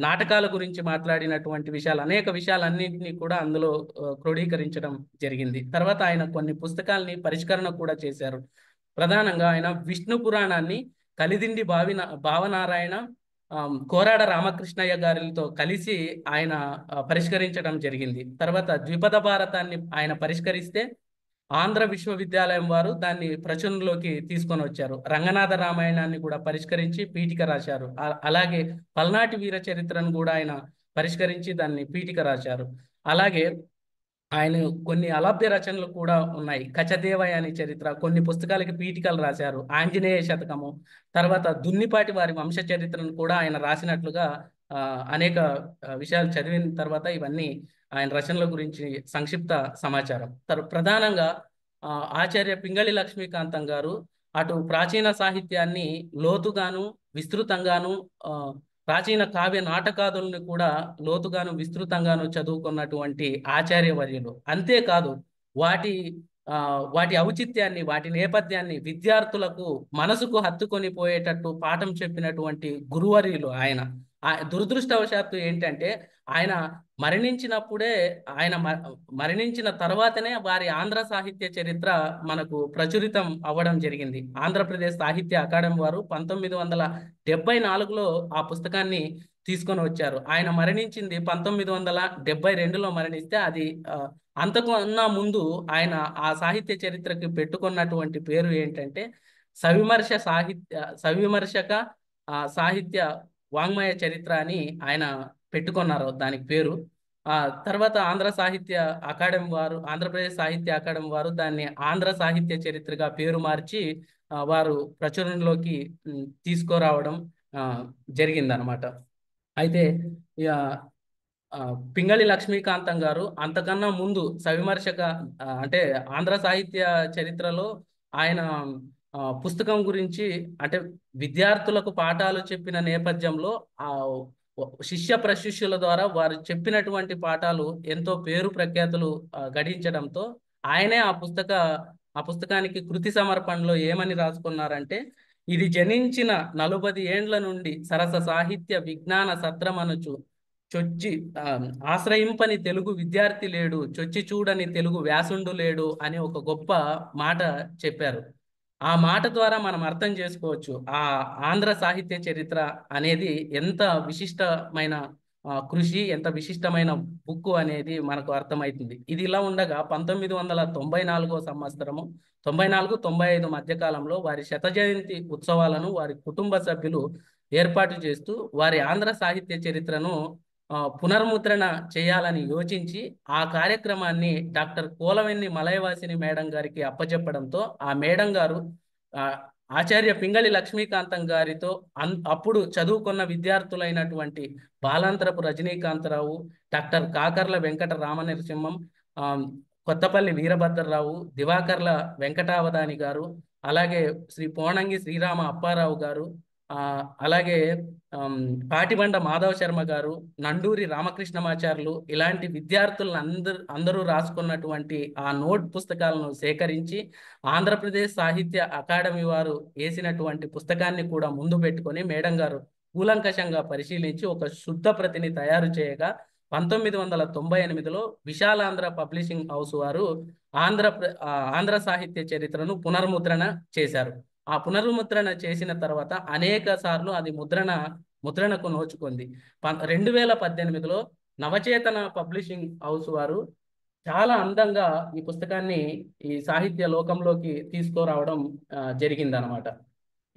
నాటకాల గురించి మాట్లాడినటువంటి విషయాలు, అనేక విషయాలన్నింటినీ కూడా అందులో క్రోడీకరించడం జరిగింది. తర్వాత ఆయన కొన్ని పుస్తకాలని పరిష్కరణ కూడా చేశారు. ప్రధానంగా ఆయన విష్ణు పురాణాన్ని కలిదిండి భావనారాయణ, కోరాడ రామకృష్ణయ్య గారితో కలిసి ఆయన పరిష్కరించడం జరిగింది. తర్వాత ద్విపద భారతాన్ని ఆయన పరిష్కరిస్తే ఆంధ్ర విశ్వవిద్యాలయం వారు దాన్ని ప్రచురణలోకి తీసుకొని వచ్చారు. రంగనాథ రామాయణాన్ని కూడా పరిష్కరించి పీఠిక రాశారు. అలాగే పల్నాటి వీర చరిత్రను కూడా ఆయన పరిష్కరించి దాన్ని పీఠిక రాశారు. అలాగే ఆయన కొన్ని అలభ్య రచనలు కూడా ఉన్నాయి. కచదేవయాని చరిత్ర, కొన్ని పుస్తకాలకి పీఠికలు రాశారు. ఆంజనేయ శతకము, తర్వాత దున్నిపాటి వారి వంశ చరిత్రను కూడా ఆయన రాసినట్లుగా అనేక విషయాలు చదివిన తర్వాత ఇవన్నీ ఆయన రచనల గురించి సంక్షిప్త సమాచారం. ప్రధానంగా ఆచార్య పింగళి లక్ష్మీకాంతం గారు అటు ప్రాచీన సాహిత్యాన్ని లోతుగాను విస్తృతంగాను, ప్రాచీన కావ్య నాటకాదులను కూడా లోతుగాను విస్తృతంగాను చదువుకున్నటువంటి ఆచార్యవర్యులు. అంతేకాదు వాటి ఔచిత్యాన్ని, వాటి నేపథ్యాన్ని విద్యార్థులకు మనసుకు హత్తుకొని పోయేటట్టు పాఠం చెప్పినటువంటి గురువర్యులు ఆయన. దురదృష్టవశాత్తు ఏంటంటే ఆయన మరణించిన తర్వాతనే వారి ఆంధ్ర సాహిత్య చరిత్ర మనకు ప్రచురితం అవ్వడం జరిగింది. ఆంధ్రప్రదేశ్ సాహిత్య అకాడమీ వారు 1974లో ఆ పుస్తకాన్ని తీసుకొని వచ్చారు. ఆయన మరణించింది 1972లో మరణిస్తే, అది అంతకన్నా ముందు ఆయన ఆ సాహిత్య చరిత్రకి పెట్టుకున్నటువంటి పేరు ఏంటంటే సవిమర్శక సాహిత్య వాంగ్మయ చరిత్ర అని ఆయన పెట్టుకున్నారు దానికి పేరు. తర్వాత ఆంధ్రప్రదేశ్ సాహిత్య అకాడమీ వారు దాన్ని ఆంధ్ర సాహిత్య చరిత్రగా పేరు మార్చి వారు ప్రచురణలోకి తీసుకురావడం జరిగిందనమాట. అయితే పింగళి లక్ష్మీకాంతం గారు అంతకన్నా ముందు సవిమర్శక అంటే ఆంధ్ర సాహిత్య చరిత్రలో ఆయన పుస్తకం గురించి, అంటే విద్యార్థులకు పాఠాలు చెప్పిన నేపథ్యంలో శిష్య ప్రశిష్యుల ద్వారా వారు చెప్పినటువంటి పాఠాలు ఎంతో పేరు ప్రఖ్యాతులు గడించడంతో ఆయనే ఆ పుస్తకానికి కృతి సమర్పణలో ఏమని రాసుకున్నారంటే, ఇది జనించిన 40 ఏండ్ల నుండి సరస సాహిత్య విజ్ఞాన సత్రమనుచు చొచ్చి ఆశ్రయింపని తెలుగు విద్యార్థి లేడు, చొచ్చి చూడని తెలుగు వ్యాసుండు లేడు అని ఒక గొప్ప మాట చెప్పారు. ఆ మాట ద్వారా మనం అర్థం చేసుకోవచ్చు ఆ ఆంధ్ర సాహిత్య చరిత్ర అనేది ఎంత విశిష్టమైన కృషి, ఎంత విశిష్టమైన బుక్ అనేది మనకు అర్థమవుతుంది. ఇది ఇలా ఉండగా 1994వ సంవత్సరము 94-95 మధ్యకాలంలో వారి శత జయంతి ఉత్సవాలను వారి కుటుంబ సభ్యులు ఏర్పాటు చేస్తూ వారి ఆంధ్ర సాహిత్య చరిత్రను పునర్ముద్రణ చేయాలని యోచించి ఆ కార్యక్రమాన్ని డాక్టర్ కోలవెన్ని మలయవాసిని మేడం గారికి అప్పచెప్పడంతో ఆ మేడం గారు ఆచార్య పింగళి లక్ష్మీకాంతం గారితో అప్పుడు చదువుకున్న విద్యార్థులైనటువంటి బాలాంతరపు రజనీకాంతరావు, డాక్టర్ కాకర్ల వెంకట రామనరసింహం, కొత్తపల్లి వీరభద్రరావు, దివాకర్ల వెంకటావధాని గారు, అలాగే శ్రీ పోణంగి శ్రీరామ అప్పారావు గారు, అలాగే పాటిబండ మాధవ శర్మ గారు, నండూరి రామకృష్ణమాచార్యులు, ఇలాంటి విద్యార్థులను అందరూ రాసుకున్నటువంటి ఆ నోట్ పుస్తకాలను సేకరించి ఆంధ్రప్రదేశ్ సాహిత్య అకాడమీ వారు వేసినటువంటి పుస్తకాన్ని కూడా ముందు పెట్టుకొని మేడం గారు కూలంకషంగా పరిశీలించి ఒక శుద్ధ ప్రతిని తయారు చేయగా 1998లో విశాలాంధ్ర పబ్లిషింగ్ హౌస్ వారు ఆంధ్ర సాహిత్య చరిత్రను పునర్ముద్రణ చేశారు. ఆ పునర్ముద్రణ చేసిన తర్వాత అనేక సార్లు అది ముద్రణకు నోచుకుంది. 2018లో నవచేతన పబ్లిషింగ్ హౌస్ వారు చాలా అందంగా ఈ పుస్తకాన్ని ఈ సాహిత్య లోకంలోకి తీసుకురావడం జరిగిందనమాట.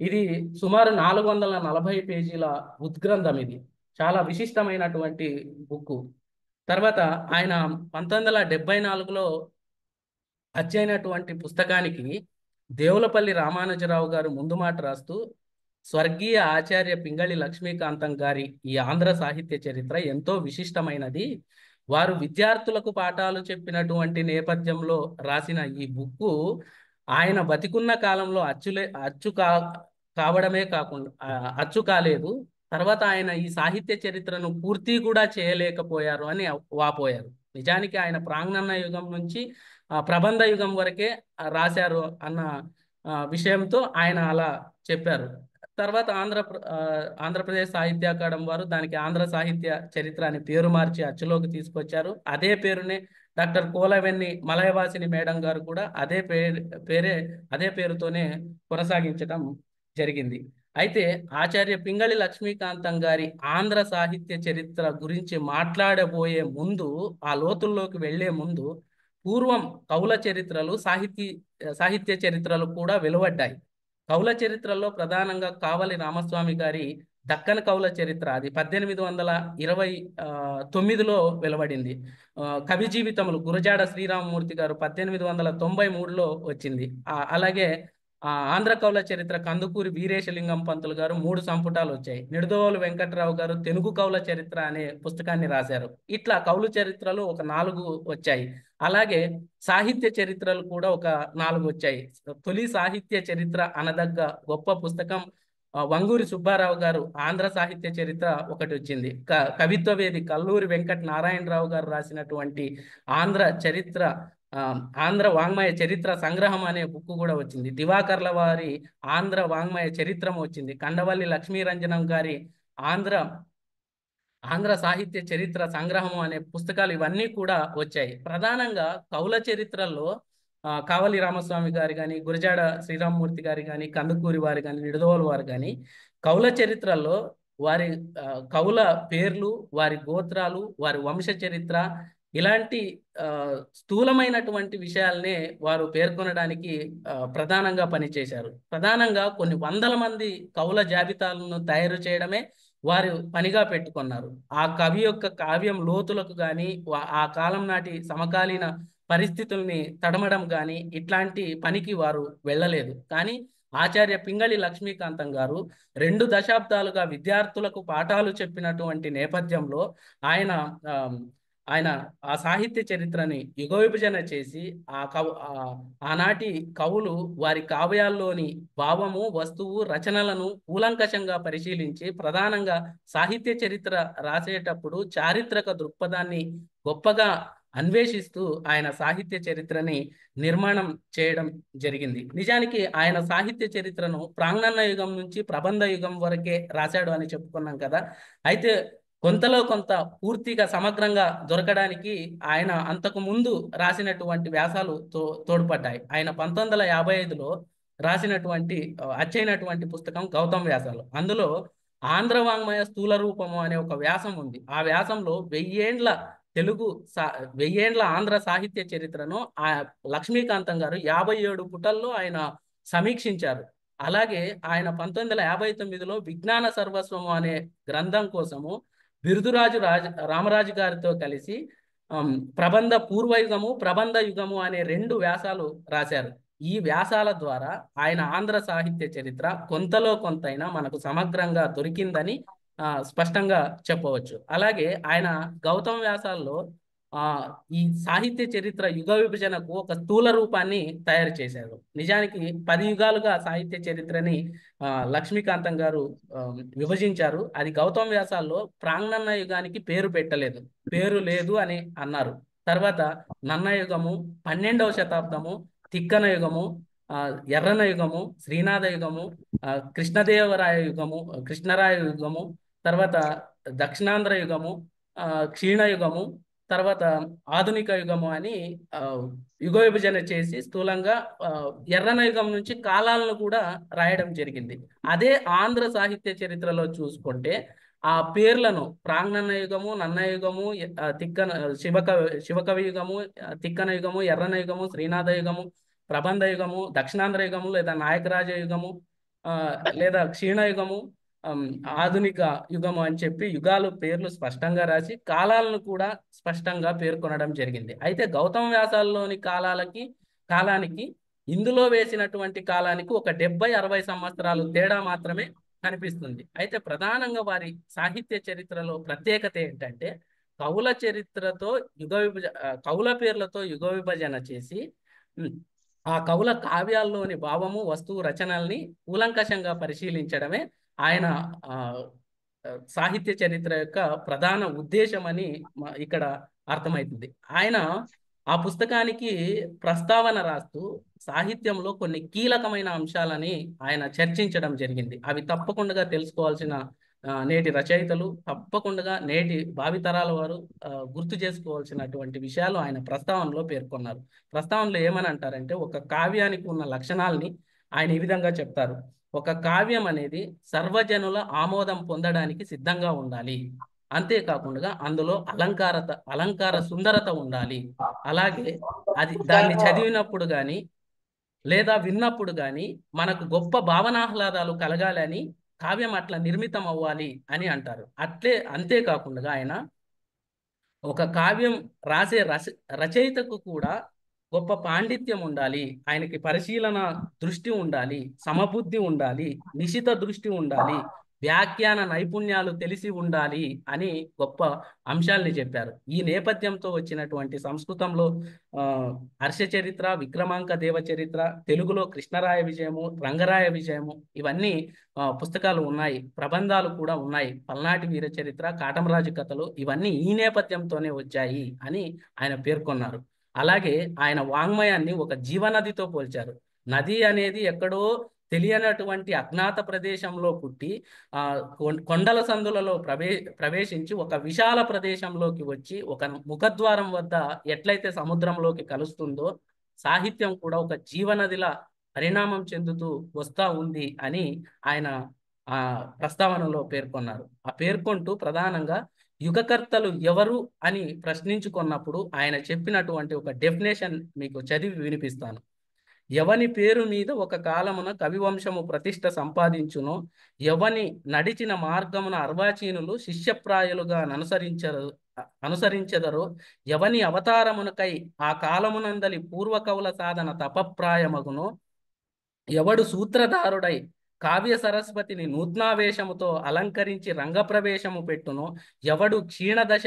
ఇది సుమారు 440 పేజీల ఉద్గ్రంథం. ఇది చాలా విశిష్టమైనటువంటి బుక్. తర్వాత ఆయన 1974లో అచ్చైనటువంటి పుస్తకానికి దేవులపల్లి రామానుజరావు గారు ముందు మాట రాస్తూ, స్వర్గీయ ఆచార్య పింగళి లక్ష్మీకాంతం గారి ఈ ఆంధ్ర సాహిత్య చరిత్ర ఎంతో విశిష్టమైనది. వారు విద్యార్థులకు పాఠాలు చెప్పినటువంటి నేపథ్యంలో రాసిన ఈ బుక్కు ఆయన బతికున్న కాలంలో కావడమే కాకుండా అచ్చు కాలేదు. తర్వాత ఆయన ఈ సాహిత్య చరిత్రను పూర్తి కూడా చేయలేకపోయారు అని వాపోయారు. నిజానికి ఆయన ప్రాంగణ యుగం నుంచి ప్రబంధ యుగం వరకే రాశారు అన్న విషయంతో ఆయన అలా చెప్పారు. తర్వాత ఆంధ్రప్రదేశ్ సాహిత్య అకాడమీ వారు దానికి ఆంధ్ర సాహిత్య చరిత్ర అని పేరు మార్చి అచ్చులోకి తీసుకొచ్చారు. అదే పేరునే డాక్టర్ కోలవెన్ని మలయవాసిని మేడం గారు కూడా అదే పేరుతోనే కొనసాగించడం జరిగింది. అయితే ఆచార్య పింగళి లక్ష్మీకాంతం గారి ఆంధ్ర సాహిత్య చరిత్ర గురించి మాట్లాడబోయే ముందు, ఆ లోతుల్లోకి వెళ్లే ముందు, పూర్వం కవుల చరిత్రలు, సాహిత్య చరిత్రలు కూడా వెలువడ్డాయి. కవుల చరిత్రలో ప్రధానంగా కావలి రామస్వామి గారి దక్కన్ కవుల చరిత్ర, అది 1829లో వెలువడింది. కవి జీవితములు గురజాడ శ్రీరామమూర్తి గారు 1893లో వచ్చింది. అలాగే ఆంధ్ర కవుల చరిత్ర కందుకూరి వీరేశలింగం పంతులు గారు 3 సంపుటాలు వచ్చాయి. నిడదవోలు వెంకట్రావు గారు తెలుగు కవుల చరిత్ర అనే పుస్తకాన్ని రాశారు. ఇట్లా కవుల చరిత్రలు ఒక 4 వచ్చాయి. అలాగే సాహిత్య చరిత్రలు కూడా ఒక 4 వచ్చాయి. తొలి సాహిత్య చరిత్ర అనదగ్గ గొప్ప పుస్తకం వంగూరి సుబ్బారావు గారు ఆంధ్ర సాహిత్య చరిత్ర ఒకటి వచ్చింది. కవిత్వవేది కల్లూరి వెంకట నారాయణరావు గారు రాసినటువంటి ఆంధ్ర వాంగ్మయ చరిత్ర సంగ్రహం అనే బుక్ కూడా వచ్చింది. దివాకర్ల వారి ఆంధ్ర వాంగ్మయ చరిత్రం వచ్చింది. కండవల్లి లక్ష్మీరంజనం గారి ఆంధ్ర సాహిత్య చరిత్ర సంగ్రహం అనే పుస్తకాలు ఇవన్నీ కూడా వచ్చాయి. ప్రధానంగా కవుల చరిత్రలో కావలి రామస్వామి గారు కానీ, గురజాడ శ్రీరామమూర్తి గారు కానీ, కందుకూరి వారు కానీ, నిడదవోలు వారు కానీ, కవుల చరిత్రలో వారి కవుల పేర్లు, వారి గోత్రాలు, వారి వంశ చరిత్ర, ఇలాంటి స్థూలమైనటువంటి విషయాలనే వారు పేర్కొనడానికి ప్రధానంగా పనిచేశారు. ప్రధానంగా కొన్ని వందల మంది కవుల జాబితాలను తయారు చేయడమే వారు పనిగా పెట్టుకున్నారు. ఆ కవి యొక్క కావ్యం లోతులకు కానీ, ఆ కాలం నాటి సమకాలీన పరిస్థితుల్ని తడమడం కానీ ఇట్లాంటి పనికి వారు వెళ్ళలేదు. కానీ ఆచార్య పింగళి లక్ష్మీకాంతం గారు 2 దశాబ్దాలుగా విద్యార్థులకు పాఠాలు చెప్పినటువంటి నేపథ్యంలో ఆయన ఆ సాహిత్య చరిత్రని యుగ విభజన చేసి ఆనాటి కవులు వారి కావ్యాల్లోని భావము, వస్తువు, రచనలను కూలంకషంగా పరిశీలించి ప్రధానంగా సాహిత్య చరిత్ర రాసేటప్పుడు చారిత్రక దృక్పథాన్ని గొప్పగా అన్వేషిస్తూ ఆయన సాహిత్య చరిత్రని నిర్మాణం చేయడం జరిగింది. నిజానికి ఆయన సాహిత్య చరిత్రను ప్రాంగణ యుగం నుంచి ప్రబంధ యుగం వరకే రాశాడు అని చెప్పుకున్నాం కదా. అయితే కొంతలో కొంత పూర్తిగా సమగ్రంగా దొరకడానికి ఆయన అంతకు ముందు రాసినటువంటి వ్యాసాలు తోడ్పడ్డాయి. ఆయన 1955లో రాసినటువంటి అచ్చైనటువంటి పుస్తకం గౌతమ వ్యాసాలు. అందులో ఆంధ్ర వాంగ్మయ స్థూల రూపము అనే ఒక వ్యాసం ఉంది. ఆ వ్యాసంలో 1000 ఏండ్ల ఆంధ్ర సాహిత్య చరిత్రను లక్ష్మీకాంతం గారు 57 పుటల్లో ఆయన సమీక్షించారు. అలాగే ఆయన 1959లో విజ్ఞాన సర్వస్వము అనే గ్రంథం కోసము బిరుదురాజు రామరాజు గారితో కలిసి ప్రబంధ పూర్వయుగము, ప్రబంధ యుగము అనే 2 వ్యాసాలు రాశారు. ఈ వ్యాసాల ద్వారా ఆయన ఆంధ్ర సాహిత్య చరిత్ర కొంతలో కొంతైనా మనకు సమగ్రంగా దొరికిందని స్పష్టంగా చెప్పవచ్చు. అలాగే ఆయన గౌతమ వ్యాసాల్లో ఈ సాహిత్య చరిత్ర యుగ విభజనకు ఒక స్థూల రూపాన్ని తయారు చేశారు. నిజానికి 10 యుగాలుగా సాహిత్య చరిత్రని లక్ష్మీకాంతం గారు విభజించారు. అది గౌతమ వ్యాసాల్లో ప్రాంగణ యుగానికి పేరు పెట్టలేదు, పేరు లేదు అని అన్నారు. తర్వాత నన్న యుగము, 12వ శతాబ్దము, తిక్కన యుగము, ఎర్రన యుగము, శ్రీనాథ యుగము, కృష్ణదేవరాయ యుగము, కృష్ణరాయ యుగము, తర్వాత దక్షిణాంధ్ర యుగము, క్షీణ యుగము, తర్వాత ఆధునిక యుగము అని యుగ విభజన చేసి స్థూలంగా ఎర్రన యుగం నుంచి కాలాలను కూడా రాయడం జరిగింది. అదే ఆంధ్ర సాహిత్య చరిత్రలో చూసుకుంటే ఆ పేర్లను ప్రాంగణ యుగము, నన్న యుగము, తిక్కన శివకవి యుగము, తిక్కన యుగము, ఎర్రన యుగము, శ్రీనాథ యుగము, ప్రబంధ యుగము, దక్షిణాంధ్ర యుగము లేదా నాయకరాజ యుగము, లేదా క్షీణయుగము, ఆమ్, ఆధునిక యుగము అని చెప్పి యుగాలు పేర్లు స్పష్టంగా రాసి కాలాలను కూడా స్పష్టంగా పేర్కొనడం జరిగింది. అయితే గౌతమ వ్యాసాల్లోని కాలానికి ఇందులో వేసినటువంటి కాలానికి ఒక 70-60 సంవత్సరాలు తేడా మాత్రమే కనిపిస్తుంది. అయితే ప్రధానంగా వారి సాహిత్య చరిత్రలో ప్రత్యేకత ఏంటంటే కవుల చరిత్రతో కవుల పేర్లతో యుగ విభజన చేసి ఉమ్, ఆ కవుల కావ్యాల్లోని భావము, వస్తువు, రచనల్ని కూలంకషంగా పరిశీలించడమే ఆయన ఆ, సాహిత్య చరిత్ర యొక్క ప్రధాన ఉద్దేశం అని ఇక్కడ అర్థమవుతుంది. ఆయన ఆ పుస్తకానికి ప్రస్తావన రాస్తూ సాహిత్యంలో కొన్ని కీలకమైన అంశాలని ఆయన చర్చించడం జరిగింది. అవి తప్పకుండా తెలుసుకోవాల్సిన నేటి రచయితలు, తప్పకుండా నేటి భావితరాల వారు గుర్తు చేసుకోవాల్సినటువంటి విషయాలు ఆయన ప్రస్తావనలో పేర్కొన్నారు. ప్రస్తావనలో ఏమని అంటారంటే ఒక కావ్యానికి ఉన్న లక్షణాలని ఆయన ఈ విధంగా చెప్తారు. ఒక కావ్యం అనేది సర్వజనుల ఆమోదం పొందడానికి సిద్ధంగా ఉండాలి. అంతేకాకుండా అందులో అలంకార సుందరత ఉండాలి. అలాగే దాన్ని చదివినప్పుడు కానీ లేదా విన్నప్పుడు కానీ మనకు గొప్ప భావనాహ్లాదాలు కలగాలని కావ్యం అట్లా నిర్మితం అవ్వాలి అని అంటారు. అంతేకాకుండా ఆయన ఒక కావ్యం రాసే రచయితకు కూడా గొప్ప పాండిత్యం ఉండాలి, ఆయనకి పరిశీలన దృష్టి ఉండాలి, సమబుద్ధి ఉండాలి, నిశిత దృష్టి ఉండాలి, వ్యాఖ్యాన నైపుణ్యాలు తెలిసి ఉండాలి అని గొప్ప అంశాల్ని చెప్పారు. ఈ నేపథ్యంతో వచ్చినటువంటి సంస్కృతంలో హర్ష చరిత్ర, విక్రమాంక దేవ చరిత్ర, తెలుగులో కృష్ణరాయ విజయము, రంగరాయ విజయము, ఇవన్నీ పుస్తకాలు ఉన్నాయి. ప్రబంధాలు కూడా ఉన్నాయి. పల్నాటి వీర చరిత్ర, కాటమరాజు కథలు, ఇవన్నీ ఈ నేపథ్యంతోనే వచ్చాయి అని ఆయన పేర్కొన్నారు. అలాగే ఆయన వాంగ్మయాన్ని ఒక జీవనదితో పోల్చారు. నది అనేది ఎక్కడో తెలియనటువంటి అజ్ఞాత ప్రదేశంలో పుట్టి కొండల సందులలో ప్రవేశించి ఒక విశాల ప్రదేశంలోకి వచ్చి ఒక ముఖద్వారం వద్ద ఎట్లయితే సముద్రంలోకి కలుస్తుందో సాహిత్యం కూడా ఒక జీవనదిలా పరిణామం చెందుతూ వస్తా ఉంది అని ఆయన ప్రస్తావనలో పేర్కొన్నారు. పేర్కొంటూ ప్రధానంగా యుగకర్తలు ఎవరు అని ప్రశ్నించుకున్నప్పుడు ఆయన చెప్పినటువంటి ఒక డెఫినేషన్ మీకు చదివి వినిపిస్తాను. ఎవని పేరు మీద ఒక కాలమున కవివంశము ప్రతిష్ట సంపాదించునో, ఎవని నడిచిన మార్గమున అర్వాచీనులు శిష్యప్రాయులుగా అనుసరించెదరో, ఎవని అవతారమునకై ఆ కాలమునందలి పూర్వకవుల సాధన తపప్రాయమగునో, ఎవడు సూత్రధారుడై కావ్య సరస్వతిని నూత్నావేశముతో అలంకరించి రంగప్రవేశము పెట్టునో, ఎవడు క్షీణదశ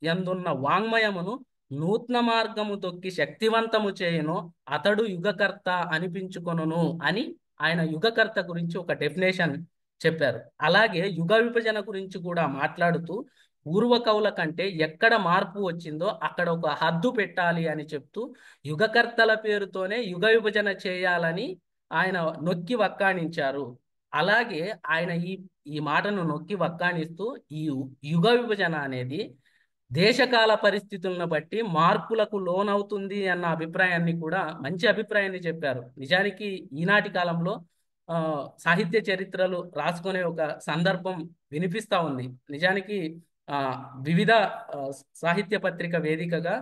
యందున్న వాంగ్మయమును నూత్న మార్గము తొక్కి శక్తివంతము చేయునో అతడు యుగకర్త అనిపించుకొనును అని ఆయన యుగకర్త గురించి ఒక డెఫినేషన్ చెప్పారు. అలాగే యుగ విభజన గురించి కూడా మాట్లాడుతూ పూర్వ కవుల కంటే ఎక్కడ మార్పు వచ్చిందో అక్కడ ఒక హద్దు పెట్టాలి అని చెప్తూ యుగకర్తల పేరుతోనే యుగ విభజన చేయాలని ఆయన నొక్కి వక్కాణించారు. అలాగే ఆయన ఈ మాటను నొక్కి వక్కాణిస్తూ ఈ యుగ విభజన అనేది దేశకాల పరిస్థితులను బట్టి మార్పులకు లోనవుతుంది అన్న అభిప్రాయాన్ని కూడా మంచి అభిప్రాయాన్ని చెప్పారు. నిజానికి ఈనాటి కాలంలో సాహిత్య చరిత్రలు రాసుకునే ఒక సందర్భం వినిపిస్తా ఉంది. నిజానికి వివిధ సాహిత్య పత్రిక వేదికగా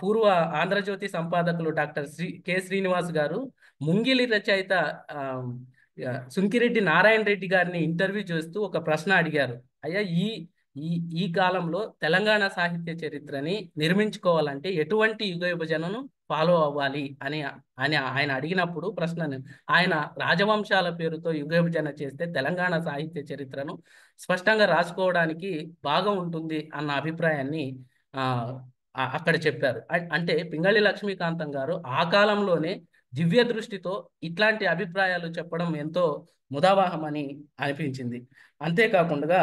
పూర్వ ఆంధ్రజ్యోతి సంపాదకులు డాక్టర్ కె శ్రీనివాస్ గారు ముంగిలి రచయిత సుంకిరెడ్డి నారాయణ రెడ్డి గారిని ఇంటర్వ్యూ చేస్తూ ఒక ప్రశ్న అడిగారు. అయ్యా, ఈ కాలంలో తెలంగాణ సాహిత్య చరిత్రని నిర్మించుకోవాలంటే ఎటువంటి యుగ విభజనను ఫాలో అవ్వాలి అని ఆయన అడిగినప్పుడు ప్రశ్నను ఆయన రాజవంశాల పేరుతో యుగ విభజన చేస్తే తెలంగాణ సాహిత్య చరిత్రను స్పష్టంగా రాసుకోవడానికి బాగా ఉంటుంది అన్న అభిప్రాయాన్ని అక్కడ చెప్పారు. అంటే పింగళి లక్ష్మీకాంతం గారు ఆ కాలంలోనే దివ్య దృష్టితో ఇట్లాంటి అభిప్రాయాలు చెప్పడం ఎంతో ముదావాహమని అనిపించింది. అంతేకాకుండా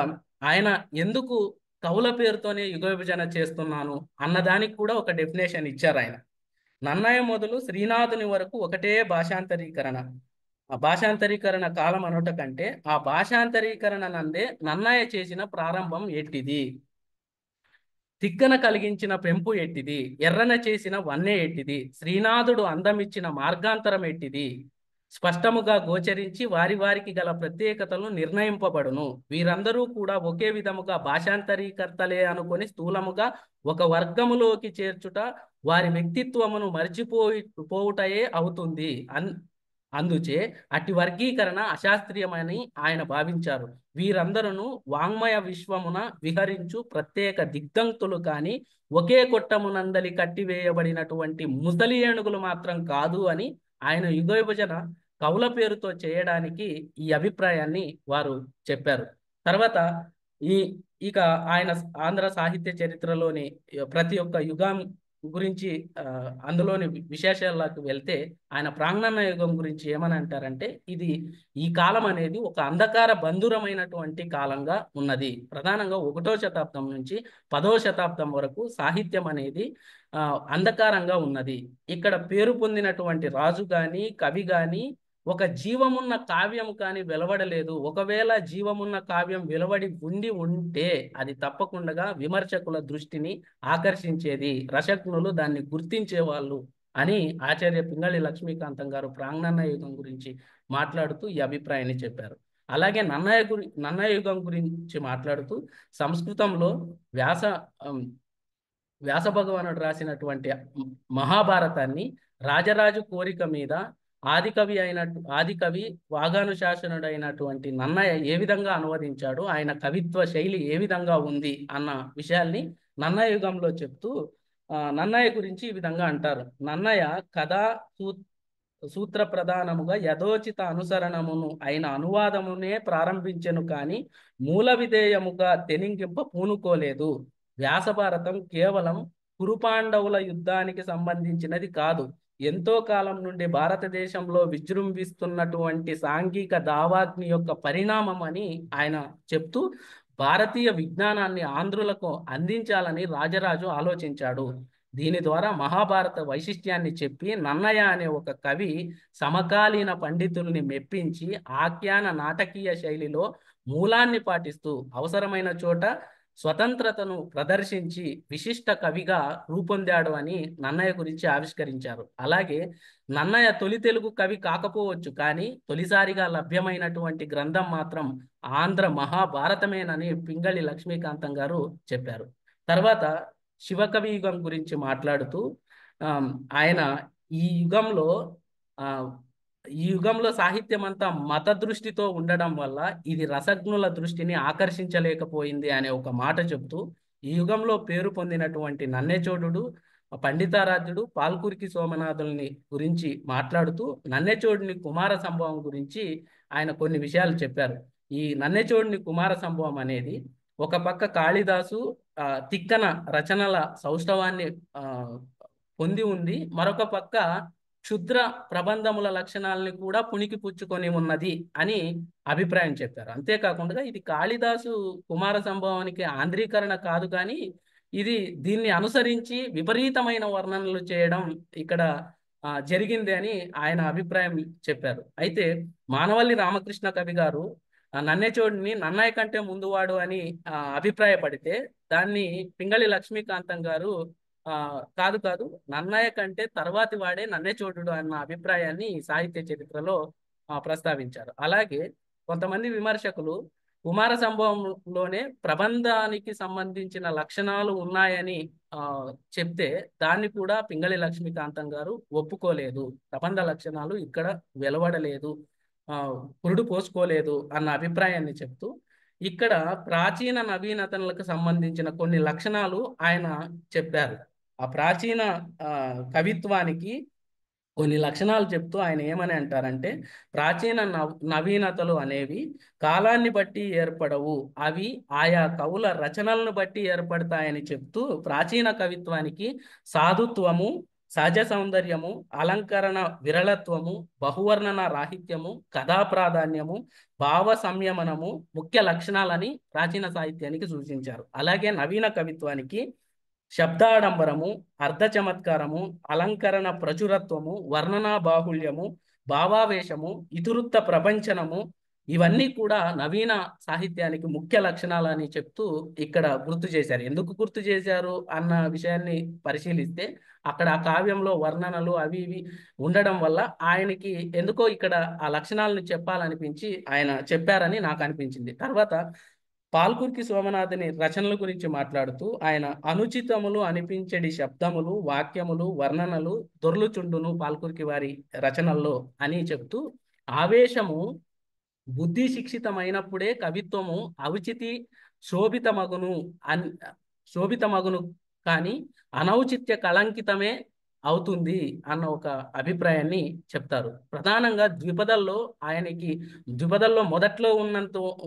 ఆయన ఎందుకు కవుల పేరుతోనే యుగ విభజన చేస్తున్నాను అన్నదానికి కూడా ఒక డెఫినేషన్ ఇచ్చారు ఆయన. నన్నయ మొదలు శ్రీనాథుని వరకు ఒకటే భాషాంతరీకరణ. ఆ భాషాంతరీకరణ కాలం అనుట కంటే ఆ భాషాంతరీకరణ నందే నన్నయ చేసిన ప్రారంభం ఎట్టిది, తిక్కన కలిగించిన పెంపు ఎట్టిది, ఎర్రన చేసిన వన్నె ఎట్టిది, శ్రీనాథుడు అందమిచ్చిన మార్గాంతరం ఎట్టిది స్పష్టముగా గోచరించి వారి వారికి గల ప్రత్యేకతలు నిర్ణయింపబడును. వీరందరూ కూడా ఒకే విధముగా భాషాంతరీకర్తలే అనుకొని స్థూలముగా ఒక వర్గములోకి చేర్చుట వారి వ్యక్తిత్వమును మర్చిపోవుటయే అవుతుంది అందుచే అట్టి వర్గీకరణ అశాస్త్రీయమని ఆయన భావించారు. వీరందరూ వాంగ్మయ విశ్వమున విహరించు ప్రత్యేక దిగ్ధంతులు కాని ఒకే కొట్టమునందలి కట్టివేయబడినటువంటి ముసలి ఏనుగులు మాత్రం కాదు అని ఆయన యుగ విభజన కవుల పేరుతో చేయడానికి ఈ అభిప్రాయాన్ని వారు చెప్పారు. తర్వాత ఈ ఇక ఆయన ఆంధ్ర సాహిత్య చరిత్రలోని ప్రతి ఒక్క యుగం గురించి అందులోని విశేషాలకు వెళ్తే ఆయన ప్రాంగణ యుగం గురించి ఏమని అంటారంటే, ఇది ఈ కాలం అనేది ఒక అంధకార బంధురమైనటువంటి కాలంగా ఉన్నది. ప్రధానంగా 1వ శతాబ్దం నుంచి 10వ శతాబ్దం వరకు సాహిత్యం అనేది అంధకారంగా ఉన్నది. ఇక్కడ పేరు పొందినటువంటి రాజు కానీ కవి కానీ ఒక జీవమున్న కావ్యం కానీ వెలువడలేదు. ఒకవేళ జీవమున్న కావ్యం వెలువడి ఉంటే అది తప్పకుండా విమర్శకుల దృష్టిని ఆకర్షించేది, రసజ్ఞులు దాన్ని గుర్తించేవాళ్ళు అని ఆచార్య పింగళి లక్ష్మీకాంతం గారు ప్రాంగణ యుగం గురించి మాట్లాడుతూ ఈ అభిప్రాయాన్ని చెప్పారు. అలాగే నన్నయ యుగం గురించి మాట్లాడుతూ సంస్కృతంలో వ్యాస భగవానుడు రాసినటువంటి మహాభారతాన్ని రాజరాజు కోరిక మీద ఆదికవి వాగానుశాసనుడైనటువంటి నన్నయ్య ఏ విధంగా అనువదించాడు, ఆయన కవిత్వ శైలి ఏ విధంగా ఉంది అన్న విషయాల్ని నన్నయ యుగంలో చెప్తూ నన్నయ్య గురించి ఈ విధంగా అంటారు. నన్నయ్య కథా సూత్ర ప్రధానముగా యథోచిత అనుసరణమును అయిన అనువాదమునే ప్రారంభించెను కానీ మూల విధేయముగా తెనింగింప పూనుకోలేదు. వ్యాస భారతం కేవలం కురుపాండవుల యుద్ధానికి సంబంధించినది కాదు, ఎంతో కాలం నుండి భారతదేశంలో విజృంభిస్తున్నటువంటి సాంఘిక దావాగ్ని యొక్క పరిణామం అని ఆయన చెప్తూ భారతీయ విజ్ఞానాన్ని ఆంధ్రులకు అందించాలని రాజరాజు ఆలోచించాడు. దీని ద్వారా మహాభారత వైశిష్ట్యాన్ని చెప్పి నన్నయ అనే ఒక కవి సమకాలీన పండితుల్ని మెప్పించి ఆఖ్యాన నాటకీయ శైలిలో మూలాన్ని పాటిస్తూ అవసరమైన చోట స్వతంత్రతను ప్రదర్శించి విశిష్ట కవిగా రూపొందాడు అని నన్నయ్య గురించి ఆవిష్కరించారు. అలాగే నన్నయ్య తొలి తెలుగు కవి కాకపోవచ్చు, కానీ తొలిసారిగా లభ్యమైనటువంటి గ్రంథం మాత్రం ఆంధ్ర మహాభారతమేనని పింగళి లక్ష్మీకాంతం గారు చెప్పారు. తర్వాత శివకవి యుగం గురించి మాట్లాడుతూ ఆయన ఈ యుగంలో సాహిత్యం అంతా మత దృష్టితో ఉండడం వల్ల ఇది రసజ్ఞుల దృష్టిని ఆకర్షించలేకపోయింది అనే ఒక మాట చెబుతూ ఈ యుగంలో పేరు పొందినటువంటి నన్నెచోడుడు, పండితారాధ్యుడు, పాల్కురికి సోమనాథుల్ని గురించి మాట్లాడుతూ నన్నెచోడుని కుమార సంభవం గురించి ఆయన కొన్ని విషయాలు చెప్పారు. ఈ నన్నెచోడుని కుమార సంభవం అనేది ఒక పక్క కాళిదాసు తిక్కన రచనల సౌష్ఠవాన్ని పొంది ఉంది, మరొక పక్క క్షుద్ర ప్రబంధముల లక్షణాలని కూడా పుణికి పుచ్చుకొని ఉన్నది అని అభిప్రాయం చెప్పారు. అంతేకాకుండా ఇది కాళిదాసు కుమార సంభవానికి ఆంధ్రీకరణ కాదు, కానీ ఇది దీన్ని అనుసరించి విపరీతమైన వర్ణనలు చేయడం ఇక్కడ జరిగింది అని ఆయన అభిప్రాయం చెప్పారు. అయితే మానవల్లి రామకృష్ణ కవి గారు నన్నెచోడుని నన్నయ్య కంటే ముందువాడు అని అభిప్రాయపడితే దాన్ని పింగళి లక్ష్మీకాంతం గారు కాదు నన్నయ్య కంటే తర్వాతి వాడే నన్నెచోడుడు అన్న అభిప్రాయాన్ని సాహిత్య చరిత్రలో ప్రస్తావించారు. అలాగే కొంతమంది విమర్శకులు కుమార సంభవంలోనే ప్రబంధానికి సంబంధించిన లక్షణాలు ఉన్నాయని చెప్తే దాన్ని కూడా పింగళి లక్ష్మీకాంతం గారు ఒప్పుకోలేదు. ప్రబంధ లక్షణాలు ఇక్కడ వెలువడలేదు, పురుడు పోసుకోలేదు అన్న అభిప్రాయాన్ని చెప్తూ ఇక్కడ ప్రాచీన నవీనతలకు సంబంధించిన కొన్ని లక్షణాలు ఆయన చెప్పారు. ఆ ప్రాచీన కవిత్వానికి కొన్ని లక్షణాలు చెప్తూ ఆయన ఏమని అంటారంటే, ప్రాచీన నవీనతలు అనేవి కాలాన్ని బట్టి ఏర్పడవు, అవి ఆయా కవుల రచనలను బట్టి ఏర్పడతాయని చెప్తూ ప్రాచీన కవిత్వానికి సాధుత్వము, సహజ సౌందర్యము, అలంకరణ విరళత్వము, బహువర్ణన రాహిత్యము, కథా ప్రాధాన్యము, భావ సంయమనము ముఖ్య లక్షణాలని ప్రాచీన సాహిత్యానికి సూచించారు. అలాగే నవీన కవిత్వానికి శబ్దాడంబరము, అర్ధ చమత్కారము, అలంకరణ ప్రచురత్వము, వర్ణనా బాహుళ్యము, భావావేశము, ఇతివృత్త ప్రపంచనము ఇవన్నీ కూడా నవీన సాహిత్యానికి ముఖ్య లక్షణాలని చెప్తూ ఇక్కడ గుర్తు చేశారు. ఎందుకు గుర్తు చేశారు అన్న విషయాన్ని పరిశీలిస్తే అక్కడ ఆ కావ్యంలో వర్ణనలు అవి ఇవి ఉండడం వల్ల ఆయనకి ఎందుకో ఇక్కడ ఆ లక్షణాలను చెప్పాలనిపించి ఆయన చెప్పారని నాకు అనిపించింది. తర్వాత పాల్కురికి సోమనాథుని రచనల గురించి మాట్లాడుతూ ఆయన అనుచితములు అనిపించడి శబ్దములు, వాక్యములు, వర్ణనలు దొర్లుచుండును పాల్కురికి వారి రచనల్లో అని చెప్తూ, ఆవేశము బుద్ధి శిక్షితమైనప్పుడే కవిత్వము ఔచితి శోభితమగును అన్ శోభితమగును కానీ అనౌచిత్య కళంకితమే అవుతుంది అన్న ఒక అభిప్రాయాన్ని చెప్తారు. ప్రధానంగా ద్విపదల్లో మొదట్లో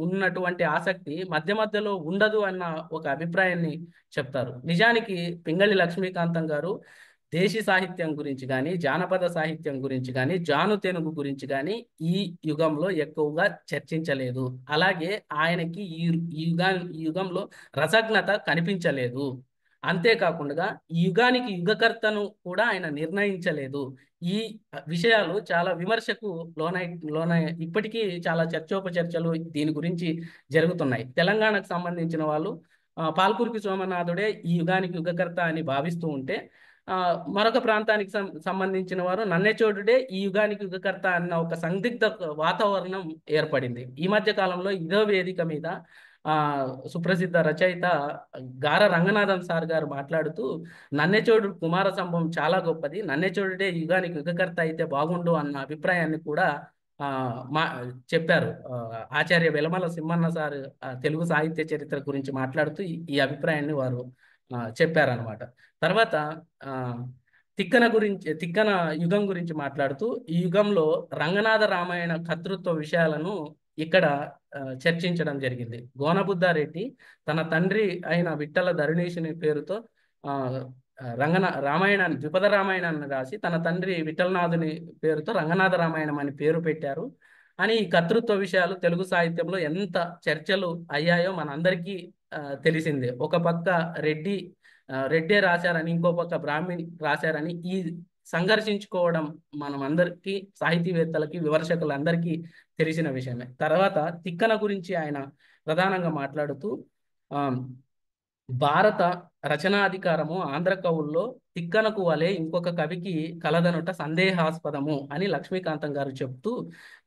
ఉన్నటువంటి ఆసక్తి మధ్య మధ్యలో ఉండదు అన్న ఒక అభిప్రాయాన్ని చెప్తారు. నిజానికి పింగళి లక్ష్మీకాంతం గారు దేశీ సాహిత్యం గురించి కానీ, జానపద సాహిత్యం గురించి కానీ, జాను తెనుగు గురించి కానీ ఈ యుగంలో ఎక్కువగా చర్చించలేదు. అలాగే ఆయనకి ఈ యుగంలో రసజ్ఞత కనిపించలేదు. అంతేకాకుండా ఈ యుగానికి యుగకర్తను కూడా ఆయన నిర్ణయించలేదు. ఈ విషయాలు చాలా విమర్శకు లోనై ఇప్పటికీ చాలా చర్చోపచర్చలు దీని గురించి జరుగుతున్నాయి. తెలంగాణకు సంబంధించిన వాళ్ళు పాల్కురికి సోమనాథుడే ఈ యుగానికి యుగకర్త అని భావిస్తూ ఉంటే, మరొక ప్రాంతానికి సంబంధించిన వారు నన్నెచోడుడే ఈ యుగానికి యుగకర్త అన్న ఒక సందిగ్ధ వాతావరణం ఏర్పడింది. ఈ మధ్య కాలంలో ఇదో వేదిక మీద సుప్రసిద్ధ రచయిత గార రంగనాథన్ సార్ గారు మాట్లాడుతూ, నన్నెచోడు కుమార సంభవం చాలా గొప్పది, నన్నెచోడుడే యుగానికి యుగకర్త అయితే బాగుండు అన్న అభిప్రాయాన్ని కూడా చెప్పారు. ఆచార్య వెలమల సింహన్న సార్ తెలుగు సాహిత్య చరిత్ర గురించి మాట్లాడుతూ ఈ అభిప్రాయాన్ని వారు చెప్పారనమాట. తర్వాత తిక్కన యుగం గురించి మాట్లాడుతూ, ఈ యుగంలో రంగనాథ రామాయణ కర్తృత్వ విషయాలను ఇక్కడ చర్చించడం జరిగింది. గోనబుద్ధారెడ్డి తన తండ్రి అయిన విఠల ధరణీశుని పేరుతో ద్విపద రామాయణాన్ని రాసి తన తండ్రి విఠలనాథుని పేరుతో రంగనాథ రామాయణం అని పేరు పెట్టారు అని ఈ కర్తృత్వ విషయాలు తెలుగు సాహిత్యంలో ఎంత చర్చలు అయ్యాయో మనందరికీ తెలిసిందే. ఒక పక్క రెడ్డే రాశారని, ఇంకో పక్క బ్రాహ్మణ్ రాశారని ఈ సంఘర్షించుకోవడం మనం అందరికీ, సాహితీవేత్తలకి, విమర్శకులందరికీ తెలిసిన విషయమే. తర్వాత తిక్కన గురించి ఆయన ప్రధానంగా మాట్లాడుతూ, భారత రచనాధికారము ఆంధ్ర కవుల్లో తిక్కనకు వలె ఇంకొక కవికి కలదనుట సందేహాస్పదము అని లక్ష్మీకాంతం గారు చెప్తూ,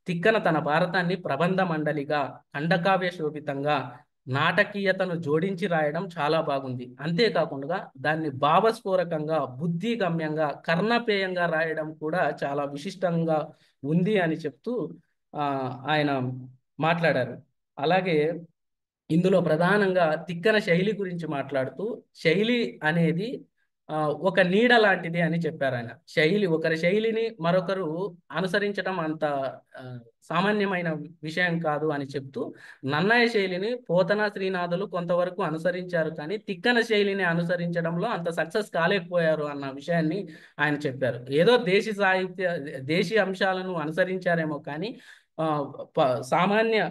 తిక్కన తన భారతాన్ని ప్రబంధ మండలిగా, ఖండకావ్య శోభితంగా, నాటకీయతను జోడించి రాయడం చాలా బాగుంది. అంతేకాకుండా దాన్ని భావస్ఫోరకంగా, బుద్ధిగమ్యంగా, కర్ణపేయంగా రాయడం కూడా చాలా విశిష్టంగా ఉంది అని చెప్తూ ఆయన మాట్లాడారు. అలాగే ఇందులో ప్రధానంగా తిక్కన శైలి గురించి మాట్లాడుతూ, శైలి అనేది ఒక నీడ లాంటిది అని చెప్పారు ఆయన. ఒకరి శైలిని మరొకరు అనుసరించడం అంత సామాన్యమైన విషయం కాదు అని చెప్తూ, నన్నయ్య శైలిని పోతన శ్రీనాథులు కొంతవరకు అనుసరించారు, కానీ తిక్కన శైలిని అనుసరించడంలో అంత సక్సెస్ కాలేకపోయారు అన్న విషయాన్ని ఆయన చెప్పారు. ఏదో దేశీ అంశాలను అనుసరించారేమో కానీ సామాన్య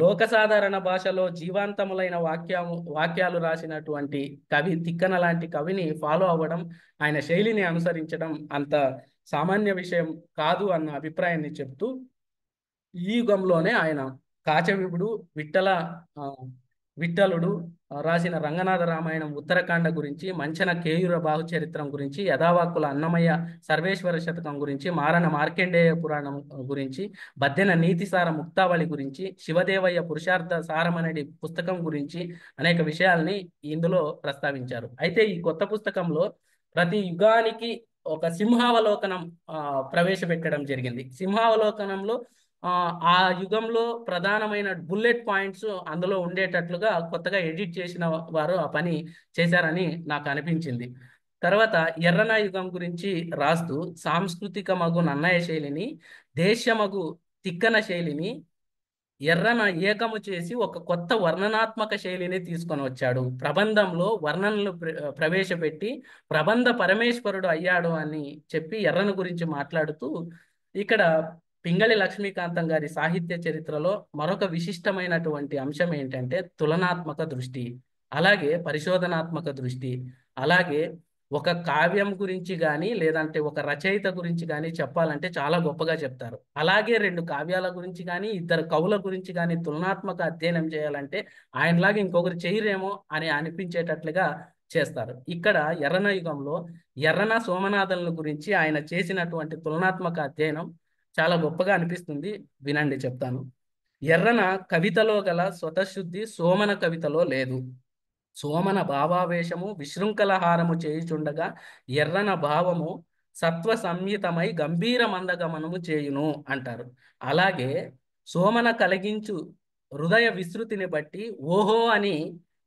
లోక సాధారణ భాషలో జీవాంతములైన వాక్యాలు రాసినటువంటి కవి తిక్కన లాంటి కవిని ఫాలో అవ్వడం, ఆయన శైలిని అనుసరించడం అంత సామాన్య విషయం కాదు అన్న అభిప్రాయాన్ని చెప్తూ, ఈ యుగంలోనే ఆయన కాచవివుడు, విఠలుడు రాసిన రంగనాథ రామాయణం ఉత్తరకాండ గురించి, మంచన కేయూర బాహుచరిత్రం గురించి, యథావాక్కుల అన్నమయ్య సర్వేశ్వర శతకం గురించి, మారణ మార్కండేయ పురాణం గురించి, బద్దెన నీతిసార ముక్తావళి గురించి, శివదేవయ్య పురుషార్థ సారమనడి పుస్తకం గురించి అనేక విషయాల్ని ఇందులో ప్రస్తావించారు. అయితే ఈ కొత్త పుస్తకంలో ప్రతి యుగానికి ఒక సింహావలోకనం ప్రవేశపెట్టడం జరిగింది. సింహావలోకనంలో ఆ యుగంలో ప్రధానమైన బుల్లెట్ పాయింట్స్ అందులో ఉండేటట్లుగా కొత్తగా ఎడిట్ చేసిన వారు ఆ పని చేశారని నాకు అనిపించింది. తర్వాత ఎర్రన యుగం గురించి రాస్తూ, సాంస్కృతిక మగు నన్నయ్య శైలిని, దేశమగు తిక్కన శైలిని ఎర్రన ఏకము చేసి ఒక కొత్త వర్ణనాత్మక శైలిని తీసుకొని వచ్చాడు. ప్రబంధంలో వర్ణనలు ప్రవేశపెట్టి ప్రబంధ పరమేశ్వరుడు అయ్యాడు అని చెప్పి ఎర్రన గురించి మాట్లాడుతూ, ఇక్కడ పింగళి లక్ష్మీకాంతం గారి సాహిత్య చరిత్రలో మరొక విశిష్టమైనటువంటి అంశం ఏంటంటే తులనాత్మక దృష్టి, అలాగే పరిశోధనాత్మక దృష్టి. అలాగే ఒక కావ్యం గురించి కానీ లేదంటే ఒక రచయిత గురించి కానీ చెప్పాలంటే చాలా గొప్పగా చెప్తారు. అలాగే 2 కావ్యాల గురించి కానీ, 2 కవుల గురించి కానీ తులనాత్మక అధ్యయనం చేయాలంటే ఆయనలాగా ఇంకొకరు చేయరేమో అని అనిపించేటట్లుగా చేస్తారు. ఇక్కడ ఎర్రన యుగంలో ఎర్రన సోమనాథుల గురించి ఆయన చేసినటువంటి తులనాత్మక అధ్యయనం చాలా గొప్పగా అనిపిస్తుంది. వినండి, చెప్తాను. ఎర్రన కవితలో గల స్వతశుద్ధి సోమన కవితలో లేదు. సోమన భావావేశము విశృంఖలహారము చేయుచుండగా ఎర్రన భావము సత్వ సంయుతమై గంభీర మందగమనము చేయును అంటారు. అలాగే సోమన కలిగించు హృదయ విస్తృతిని బట్టి ఓహో అని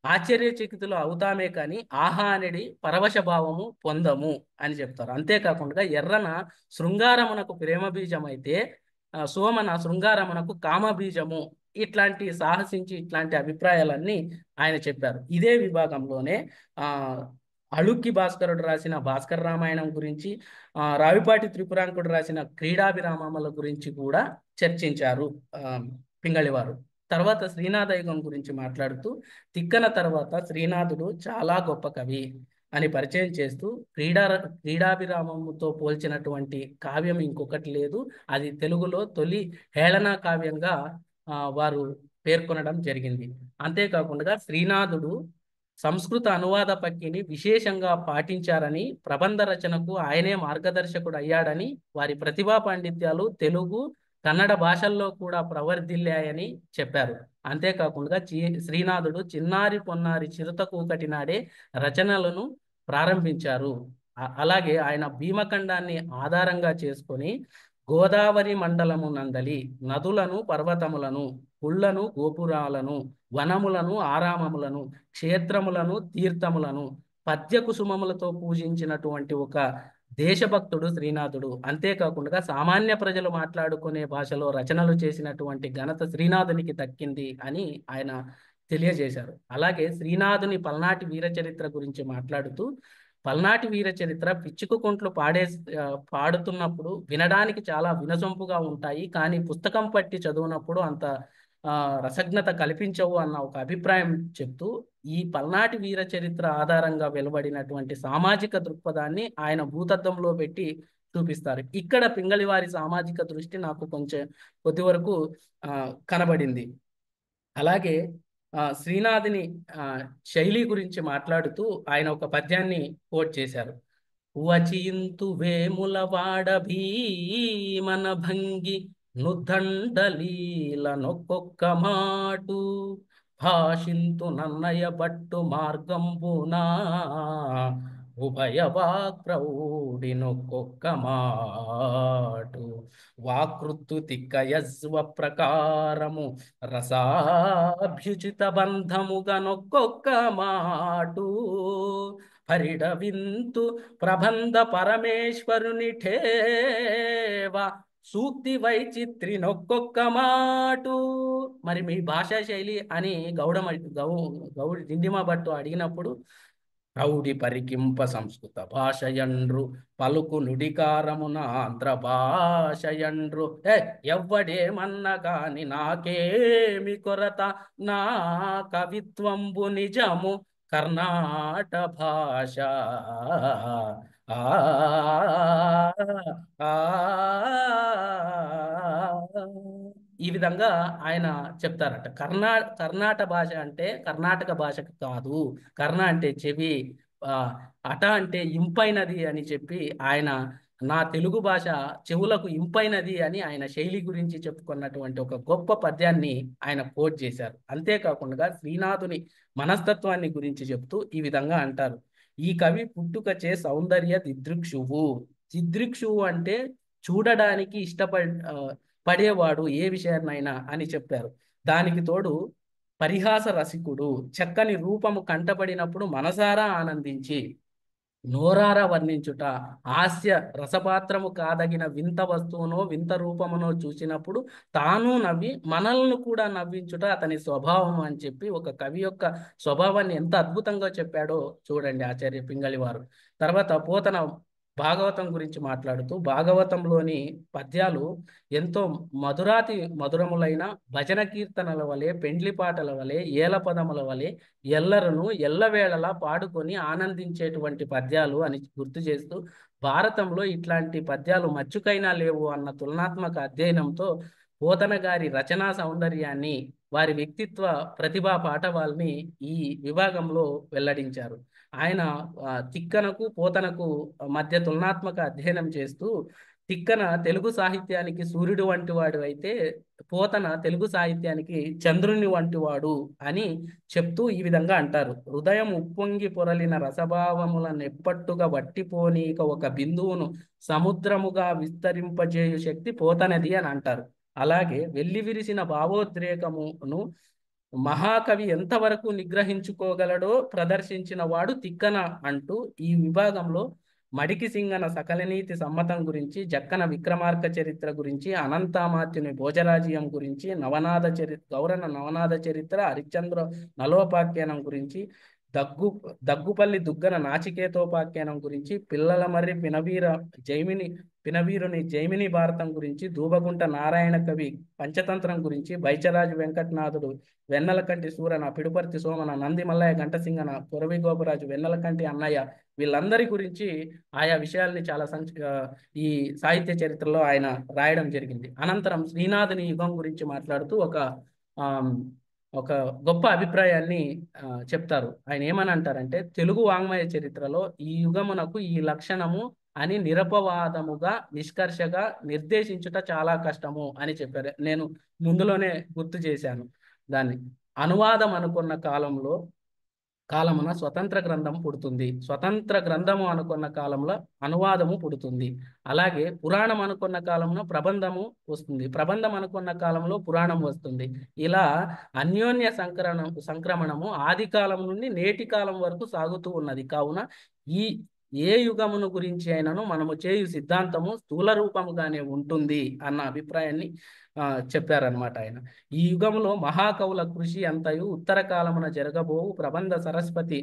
ఆశ్చర్యచకితులు అవుతామే కానీ ఆహా అనేది పరవశ భావము పొందము అని చెప్తారు. అంతేకాకుండా ఎర్రన శృంగారమునకు ప్రేమ బీజం అయితే సోమన శృంగారమునకు కామ బీజము. ఇట్లాంటి సాహసించి ఇట్లాంటి అభిప్రాయాలన్నీ ఆయన చెప్పారు. ఇదే విభాగంలోనే అళుక్కి భాస్కరుడు రాసిన భాస్కర రామాయణం గురించి, రావిపాటి త్రిపురాంకుడు రాసిన క్రీడాభిరామముల గురించి కూడా చర్చించారు పింగళివారు. తర్వాత శ్రీనాథయుగం గురించి మాట్లాడుతూ తిక్కన తర్వాత శ్రీనాథుడు చాలా గొప్ప కవి అని పరిచయం చేస్తూ క్రీడాభిరామముతో పోల్చినటువంటి కావ్యం ఇంకొకటి లేదు, అది తెలుగులో తొలి హేళనా కావ్యంగా వారు పేర్కొనడం జరిగింది. అంతేకాకుండా శ్రీనాథుడు సంస్కృత అనువాద పక్కిని విశేషంగా పాటించారని, ప్రబంధ రచనకు ఆయనే మార్గదర్శకుడు అయ్యాడని, వారి ప్రతిభా పాండిత్యాలు తెలుగు కన్నడ భాషల్లో కూడా ప్రవర్ధిల్లాయని చెప్పారు. అంతేకాకుండా శ్రీనాథుడు చిన్నారి పొన్నారి చిరుత కూకటి నాడే రచనలను ప్రారంభించారు. అలాగే ఆయన భీమఖండాన్ని ఆధారంగా చేసుకొని గోదావరి మండలము నందలి నదులను పర్వతములను పుళ్లను గోపురాలను వనములను ఆరామములను క్షేత్రములను తీర్థములను పద్య కుసుమములతో పూజించినటువంటి ఒక దేశభక్తుడు శ్రీనాథుడు. అంతేకాకుండా సామాన్య ప్రజలు మాట్లాడుకునే భాషలో రచనలు చేసినటువంటి ఘనత శ్రీనాథునికి దక్కింది అని ఆయన తెలియజేశారు. అలాగే శ్రీనాథుని పల్నాటి వీర చరిత్ర గురించి మాట్లాడుతూ పల్నాటి వీర చరిత్ర పిచ్చుకుంట్లు పాడుతున్నప్పుడు వినడానికి చాలా వినసొంపుగా ఉంటాయి, కానీ పుస్తకం పట్టి చదువునప్పుడు అంత రసజ్ఞత కల్పించవు అన్న ఒక అభిప్రాయం చెప్తూ ఈ పల్నాటి వీర చరిత్ర ఆధారంగా వెలువడినటువంటి సామాజిక దృక్పథాన్ని ఆయన భూతత్వంలో పెట్టి చూపిస్తారు. ఇక్కడ పింగళివారి సామాజిక దృష్టి నాకు కొద్ది వరకు కనబడింది. అలాగే శ్రీనాథుని శైలి గురించి మాట్లాడుతూ ఆయన ఒక పద్యాన్ని కోట్ చేశారు. వచింతు వేముల వాడ భీమన భంగి నుద్దండలీల నొక్కొక్క మాటు భాషింతు నన్నయ బట్టు మార్గంబునా ఉభయ వాక్ ప్రౌఢి నొక్కొక్క మాటు వాకృత్తు తిక్కయజ్వ ప్రకారము రసాభ్యుచిత బంధముగా నొక్కొక్క మాటు పరిడవింతు ప్రబంధ పరమేశ్వరుని ఠేవ సూక్తి వైచిత్రి నొక్కొక్క మాటు. మరి మీ భాషా శైలి అని గౌడి దిండిమ భట్టు అడిగినప్పుడు ప్రౌఢి పరికింప సంస్కృత భాషయండ్రు పలుకు నుడికారమున ఆంధ్ర భాషయండ్రు ఎవ్వడేమన్న గాని నాకేమి కొరత నా కవిత్వంబు నిజము కర్ణాట భాష. ఈ విధంగా ఆయన చెప్తారట. కర్ణాట భాష అంటే కర్ణాటక భాషకు కాదు, కర్ణ అంటే చెవి, అట అంటే ఇంపైనది అని చెప్పి ఆయన నా తెలుగు భాష చెవులకు ఇంపైనది అని ఆయన శైలి గురించి చెప్పుకున్నటువంటి ఒక గొప్ప పద్యాన్ని ఆయన కోట్ చేశారు. అంతేకాకుండా శ్రీనాథుని మనస్తత్వాన్ని గురించి చెప్తూ ఈ విధంగా అంటారు. ఈ కవి పుట్టుకచే సౌందర్య దిదృక్షువు. దిదృక్షువు అంటే చూడడానికి పడేవాడు ఏ విషయాన్నైనా అని చెప్పారు. దానికి తోడు పరిహాస రసికుడు, చక్కని రూపము కంటపడినప్పుడు మనసారా ఆనందించి నోరారా వర్ణించుట, హాస్య రసపాత్రము కాదగిన వింత వస్తువునో వింత రూపమునో చూసినప్పుడు తాను నవ్వి మనల్ని కూడా నవ్వించుట అతని స్వభావం అని చెప్పి ఒక కవి యొక్క స్వభావాన్ని ఎంత అద్భుతంగా చెప్పాడో చూడండి ఆచార్య పింగళివారు. తర్వాత పోతన భాగవతం గురించి మాట్లాడుతూ భాగవతంలోని పద్యాలు ఎంతో మధురములైన భజన కీర్తనల వలె, పెండ్లి పాటల వలె, ఏల పదముల వలె ఎల్లరను ఎల్లవేళలా పాడుకొని ఆనందించేటువంటి పద్యాలు అని గుర్తు చేస్తూ భారతంలో ఇట్లాంటి పద్యాలు మచ్చుకైనా లేవు అన్న తులనాత్మక అధ్యయనంతో పోతన గారి రచనా సౌందర్యాన్ని, వారి వ్యక్తిత్వ ప్రతిభా పాఠవాల్ని ఈ విభాగంలో వెల్లడించారు. ఆయన తిక్కనకు పోతనకు మధ్య తులనాత్మక అధ్యయనం చేస్తూ తిక్కన తెలుగు సాహిత్యానికి సూర్యుడు వంటి వాడు అయితే పోతన తెలుగు సాహిత్యానికి చంద్రుని వంటి వాడు అని చెప్తూ ఈ విధంగా అంటారు. హృదయం ఉప్పొంగి పొరలిన రసభావముల నెప్పట్టుగా వట్టిపోనీక ఒక బిందువును సముద్రముగా విస్తరింపజేయు శక్తి పోతనది అని అంటారు. అలాగే వెల్లి విరిసిన భావోద్రేకమును మహాకవి ఎంతవరకు నిగ్రహించుకోగలడో ప్రదర్శించిన వాడు తిక్కన అంటూ ఈ విభాగంలో మడికి సింగన సకలనీతి సమ్మతం గురించి, జక్కన విక్రమార్క చరిత్ర గురించి, అనంతామాత్యుని భోజరాజ్యం గురించి, గౌరన నవనాథ చరిత్ర, హరిశ్చంద్ర నలోపాఖ్యానం గురించి, దగ్గుపల్లి దుగ్గన నాచికేతోపాఖ్యానం గురించి, పిల్లల మర్రి పినవీరుని జైమిని భారతం గురించి, దూబగుంట నారాయణ కవి పంచతంత్రం గురించి, బైచరాజు వెంకటనాథుడు వెన్నెలకంటి సూరన, పిడుపర్తి సోమన, నంది మల్లయ్య గంటసింగన, కొరవి గోపరాజు వెన్నెలకంటి అన్నయ్య, వీళ్ళందరి గురించి ఆయా విషయాల్ని చాలా ఈ సాహిత్య చరిత్రలో ఆయన రాయడం జరిగింది. అనంతరం శ్రీనాథుని యుగం గురించి మాట్లాడుతూ ఒక గొప్ప అభిప్రాయాన్ని చెప్తారు. ఆయన ఏమని అంటారంటే, తెలుగు వాంగ్మయ చరిత్రలో ఈ యుగమునకు ఈ లక్షణము అని నిరపవాదముగా నిష్కర్షగా నిర్దేశించుట చాలా కష్టము అని చెప్పారు. నేను ముందులోనే గుర్తు చేశాను దాన్ని. అనువాదం అనుకున్న కాలమున స్వతంత్ర గ్రంథం పుడుతుంది, స్వతంత్ర గ్రంథము అనుకున్న కాలంలో అనువాదము పుడుతుంది. అలాగే పురాణం అనుకున్న కాలంలో ప్రబంధము వస్తుంది, ప్రబంధం అనుకున్న కాలంలో పురాణం వస్తుంది. ఇలా అన్యోన్య సంక్రమణము ఆది కాలం నుండి నేటి కాలం వరకు సాగుతూ ఉన్నది. కావున ఏ యుగమును గురించి అయినను మనము చేయు సిద్ధాంతము స్థూల రూపముగానే ఉంటుంది అన్న అభిప్రాయాన్ని చెప్పారనమాట ఆయన. ఈ యుగంలో మహాకవుల కృషి అంతయు ఉత్తర కాలమున జరగబోవు ప్రబంధ సరస్వతి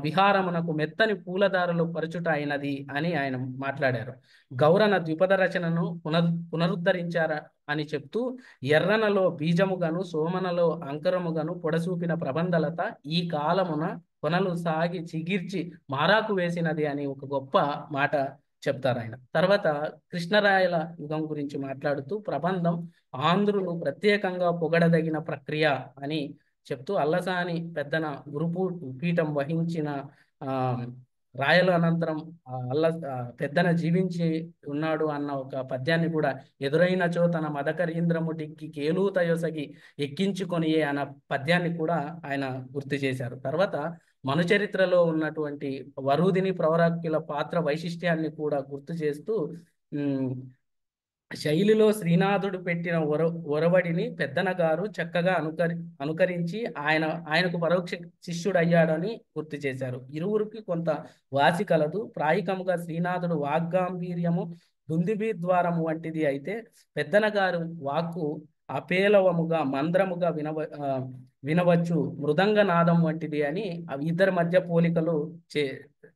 విహారమునకు మెత్తని పూలదారులు పరచుట అయినది అని ఆయన మాట్లాడారు. గౌరన ద్విపద రచనను పునరుద్ధరించారా అని చెప్తూ, ఎర్రనలో బీజముగాను సోమనలో అంకరముగాను పొడసూపిన ప్రబంధలత ఈ కాలమున కొనలు సాగి చిగిర్చి మారాకు వేసినది అని ఒక గొప్ప మాట చెప్తారు ఆయన. తర్వాత కృష్ణరాయల యుగం గురించి మాట్లాడుతూ, ప్రబంధం ఆంధ్రులు ప్రత్యేకంగా పొగడదగిన ప్రక్రియ అని చెప్తూ, అల్లసాని పెద్దన పీఠం వహించిన రాయల అనంతరం పెద్దన జీవించి ఉన్నాడు అన్న ఒక పద్యాన్ని కూడా ఎదురైనచో తన మదకరీంద్రముడికి కేలూతయొసగి ఎక్కించుకొని అన్న పద్యాన్ని కూడా ఆయన గుర్తు చేశారు. తర్వాత మనుచరిత్రలో ఉన్నటువంటి వరూధిని ప్రవరాఖ్యుల పాత్ర వైశిష్ట్యాన్ని కూడా గుర్తు చేస్తూ, శైలిలో శ్రీనాథుడు పెట్టిన ఒరవడిని పెద్దన గారు చక్కగా అనుకరించి ఆయనకు పరోక్ష శిష్యుడయ్యాడని గుర్తు చేశారు. ఇరువురికి కొంత వాసి కలదు. ప్రాయికముగా శ్రీనాథుడు వాగ్గాంభీర్యము దుందిబీ ద్వారము వంటిది అయితే, పెద్దన గారు వాక్కు అపేలవముగా మంద్రముగా వినవచ్చు, మృదంగ నాదం వంటిది అని ఇద్దరి మధ్య పోలికలు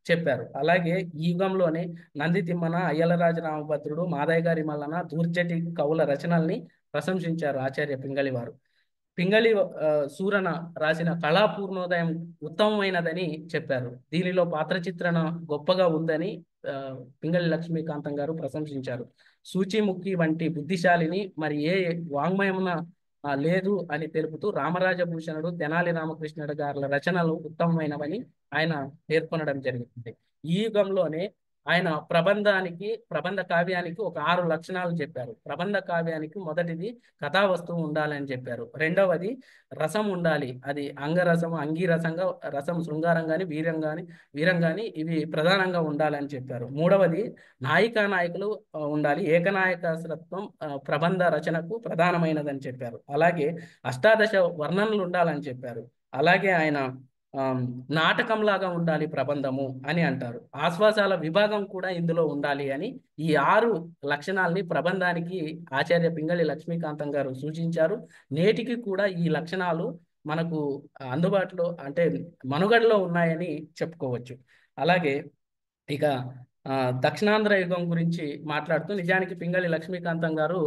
చెప్పారు. అలాగే ఈ యుగంలోనే నంది తిమ్మన, అయ్యలరాజు రామభద్రుడు, మాదయ్య గారి మల్లన, దూర్జటి కవుల రచనల్ని ప్రశంసించారు ఆచార్య పింగళి వారు. పింగళి సూరన రాసిన కళాపూర్ణోదయం ఉత్తమమైనదని చెప్పారు. దీనిలో పాత్ర చిత్రణ గొప్పగా ఉందని పింగళి లక్ష్మీకాంతం గారు ప్రశంసించారు. సూచిముఖి వంటి బుద్ధిశాలిని మరి ఏ వాంగ్మయమున లేదు అని తెలుపుతూ, రామరాజభూషణుడు, తెనాలి రామకృష్ణుడు గారుల రచనలు ఉత్తమమైనవని ఆయన పేర్కొనడం జరుగుతుంది. ఈ యుగంలోనే ఆయన ప్రబంధ కావ్యానికి ఒక 6 లక్షణాలు చెప్పారు. ప్రబంధ కావ్యానికి మొదటిది కథా వస్తువు ఉండాలని చెప్పారు. రెండవది రసం ఉండాలి, అది అంగరసం, అంగీరసంగా రసం, శృంగారం కానీ వీరం కానీ ఇవి ప్రధానంగా ఉండాలని చెప్పారు. మూడవది నాయికలు ఉండాలి, ఏకనాయకత్వం ప్రబంధ రచనకు ప్రధానమైనదని చెప్పారు. అలాగే అష్టాదశ వర్ణనలు ఉండాలని చెప్పారు. అలాగే ఆయన నాటకంలాగా ఉండాలి ప్రబంధము అని అంటారు. ఆశ్వాసాల విభాగం కూడా ఇందులో ఉండాలి అని ఈ 6 లక్షణాలని ప్రబంధానికి ఆచార్య పింగళి లక్ష్మీకాంతం గారు సూచించారు. నేటికి కూడా ఈ లక్షణాలు మనకు అందుబాటులో అంటే మనుగడలో ఉన్నాయని చెప్పుకోవచ్చు. అలాగే ఇక దక్షిణాంధ్ర యుగం గురించి మాట్లాడుతూ, నిజానికి పింగళి లక్ష్మీకాంతం గారు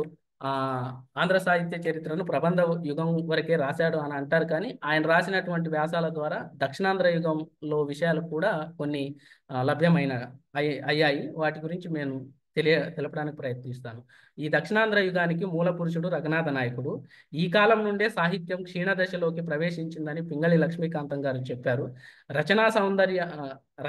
ఆంధ్ర సాహిత్య చరిత్రను ప్రబంధ యుగం వరకే రాశాడు అని అంటారు. కానీ ఆయన రాసినటువంటి వ్యాసాల ద్వారా దక్షిణాంధ్ర యుగంలో విషయాలు కూడా కొన్ని లభ్యమైన అయ్యాయి. వాటి గురించి నేను తెలపడానికి ప్రయత్నిస్తాను. ఈ దక్షిణాంధ్ర యుగానికి మూల పురుషుడు రఘునాథ నాయకుడు. ఈ కాలం నుండే సాహిత్యం క్షీణ దశలోకి ప్రవేశించిందని పింగళి లక్ష్మీకాంతం గారు చెప్పారు.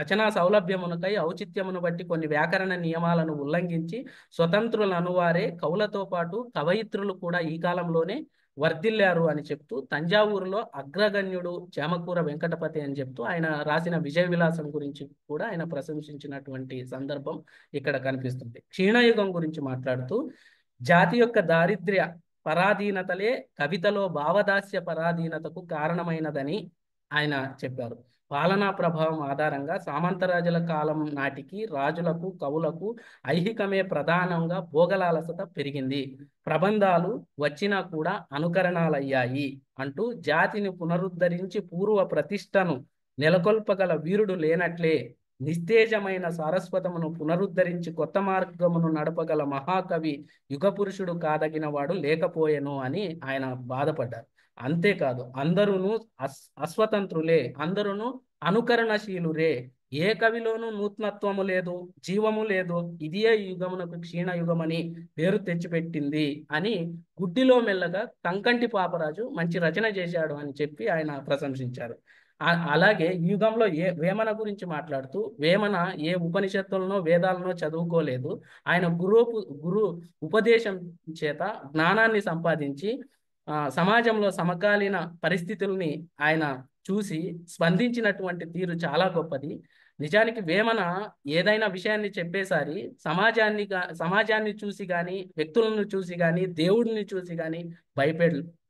రచనా సౌలభ్యమునకై ఔచిత్యమును బట్టి కొన్ని వ్యాకరణ నియమాలను ఉల్లంఘించి స్వతంత్రులను వారే కవులతో పాటు కవయిత్రులు కూడా ఈ కాలంలోనే వర్ధిల్లారు అని చెప్తూ, తంజావూరులో అగ్రగణ్యుడు చేమకూర వెంకటపతి అని చెప్తూ ఆయన రాసిన విజయ విలాసం గురించి కూడా ఆయన ప్రశంసించినటువంటి సందర్భం ఇక్కడ కనిపిస్తుంది. క్షీణయుగం గురించి మాట్లాడుతూ, జాతి యొక్క దారిద్ర్య పరాధీనతలే కవితలో భావదాస్య పరాధీనతకు కారణమైనదని ఆయన చెప్పారు. పాలనా ప్రభావం ఆధారంగా సామంతరాజుల కాలం నాటికి రాజులకు కవులకు ఐహికమే ప్రధానంగా భోగలాలసత పెరిగింది. ప్రబంధాలు వచ్చినా కూడా అనుకరణాలయ్యాయి అంటూ జాతిని పునరుద్ధరించి పూర్వ ప్రతిష్టను నెలకొల్పగల వీరుడు లేనట్లే నిస్తేజమైన సారస్వతమును పునరుద్ధరించి కొత్త మార్గమును నడపగల మహాకవి యుగపురుషుడు కాదగిన వాడు లేకపోయెను అని ఆయన బాధపడ్డారు. అంతేకాదు, అందరూను అస్వతంత్రులే, అందరూను అనుకరణశీలురే, ఏ కవిలోనూ నూతనత్వము లేదు, జీవము లేదు, ఇదే యుగమునకు క్షీణ యుగమని పేరు తెచ్చిపెట్టింది అని గుడ్డిలో మెల్లగా కంకంటి పాపరాజు మంచి రచన చేశాడు అని చెప్పి ఆయన ప్రశంసించారు. అలాగే ఈ యుగంలో వేమన గురించి మాట్లాడుతూ, వేమన ఏ ఉపనిషత్తులనో వేదాలనో చదువుకోలేదు. ఆయన గురు ఉపదేశం చేత జ్ఞానాన్ని సంపాదించి సమాజంలో సమకాలీన పరిస్థితుల్ని ఆయన చూసి స్పందించినటువంటి తీరు చాలా గొప్పది. నిజానికి వేమన ఏదైనా విషయాన్ని చెప్పేసారి సమాజాన్ని చూసి కానీ, వ్యక్తులను చూసి కానీ, దేవుడిని చూసి కానీ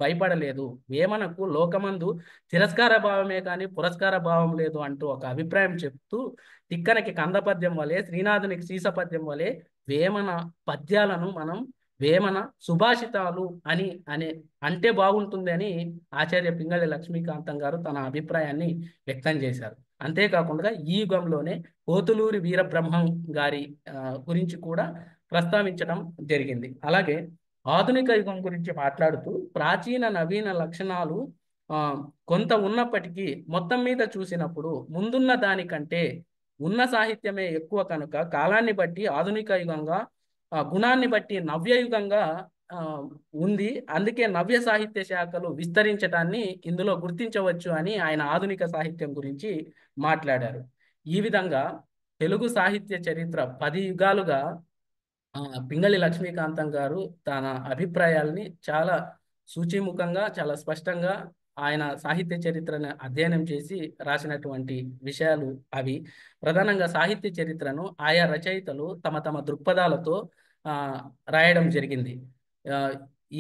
భయపడలేదు. వేమనకు లోకమందు తిరస్కార భావమే కానీ పురస్కార భావం లేదు అంటూ ఒక అభిప్రాయం చెప్తూ, తిక్కనకి కందపద్యం వలె, శ్రీనాథునికి సీసపద్యం వలె వేమన పద్యాలను మనం వేమన సుభాషితాలు అంటే బాగుంటుంది అని ఆచార్య పింగళి లక్ష్మీకాంతం గారు తన అభిప్రాయాన్ని వ్యక్తం చేశారు. అంతేకాకుండా ఈ యుగంలోనే పోతులూరి వీరబ్రహ్మం గారి గురించి కూడా ప్రస్తావించడం జరిగింది. అలాగే ఆధునిక యుగం గురించి మాట్లాడుతూ, ప్రాచీన నవీన లక్షణాలు కొంత ఉన్నప్పటికీ మొత్తం మీద చూసినప్పుడు ముందున్న దానికంటే ఉన్న సాహిత్యమే ఎక్కువ కనుక కాలాన్ని బట్టి ఆధునిక యుగంగా, గుణాన్ని బట్టి నవ్యయుగంగా ఉంది. అందుకే నవ్య సాహిత్య శాఖలు విస్తరించడాన్ని ఇందులో గుర్తించవచ్చు అని ఆయన ఆధునిక సాహిత్యం గురించి మాట్లాడారు. ఈ విధంగా తెలుగు సాహిత్య చరిత్ర 10 యుగాలుగా పింగళి లక్ష్మీకాంతం గారు తన అభిప్రాయాల్ని చాలా సూచిముఖంగా, చాలా స్పష్టంగా ఆయన సాహిత్య చరిత్రను అధ్యయనం చేసి రాసినటువంటి విషయాలు అవి. ప్రధానంగా సాహిత్య చరిత్రను ఆయా రచయితలు తమ తమ దృక్పథాలతో రాయడం జరిగింది.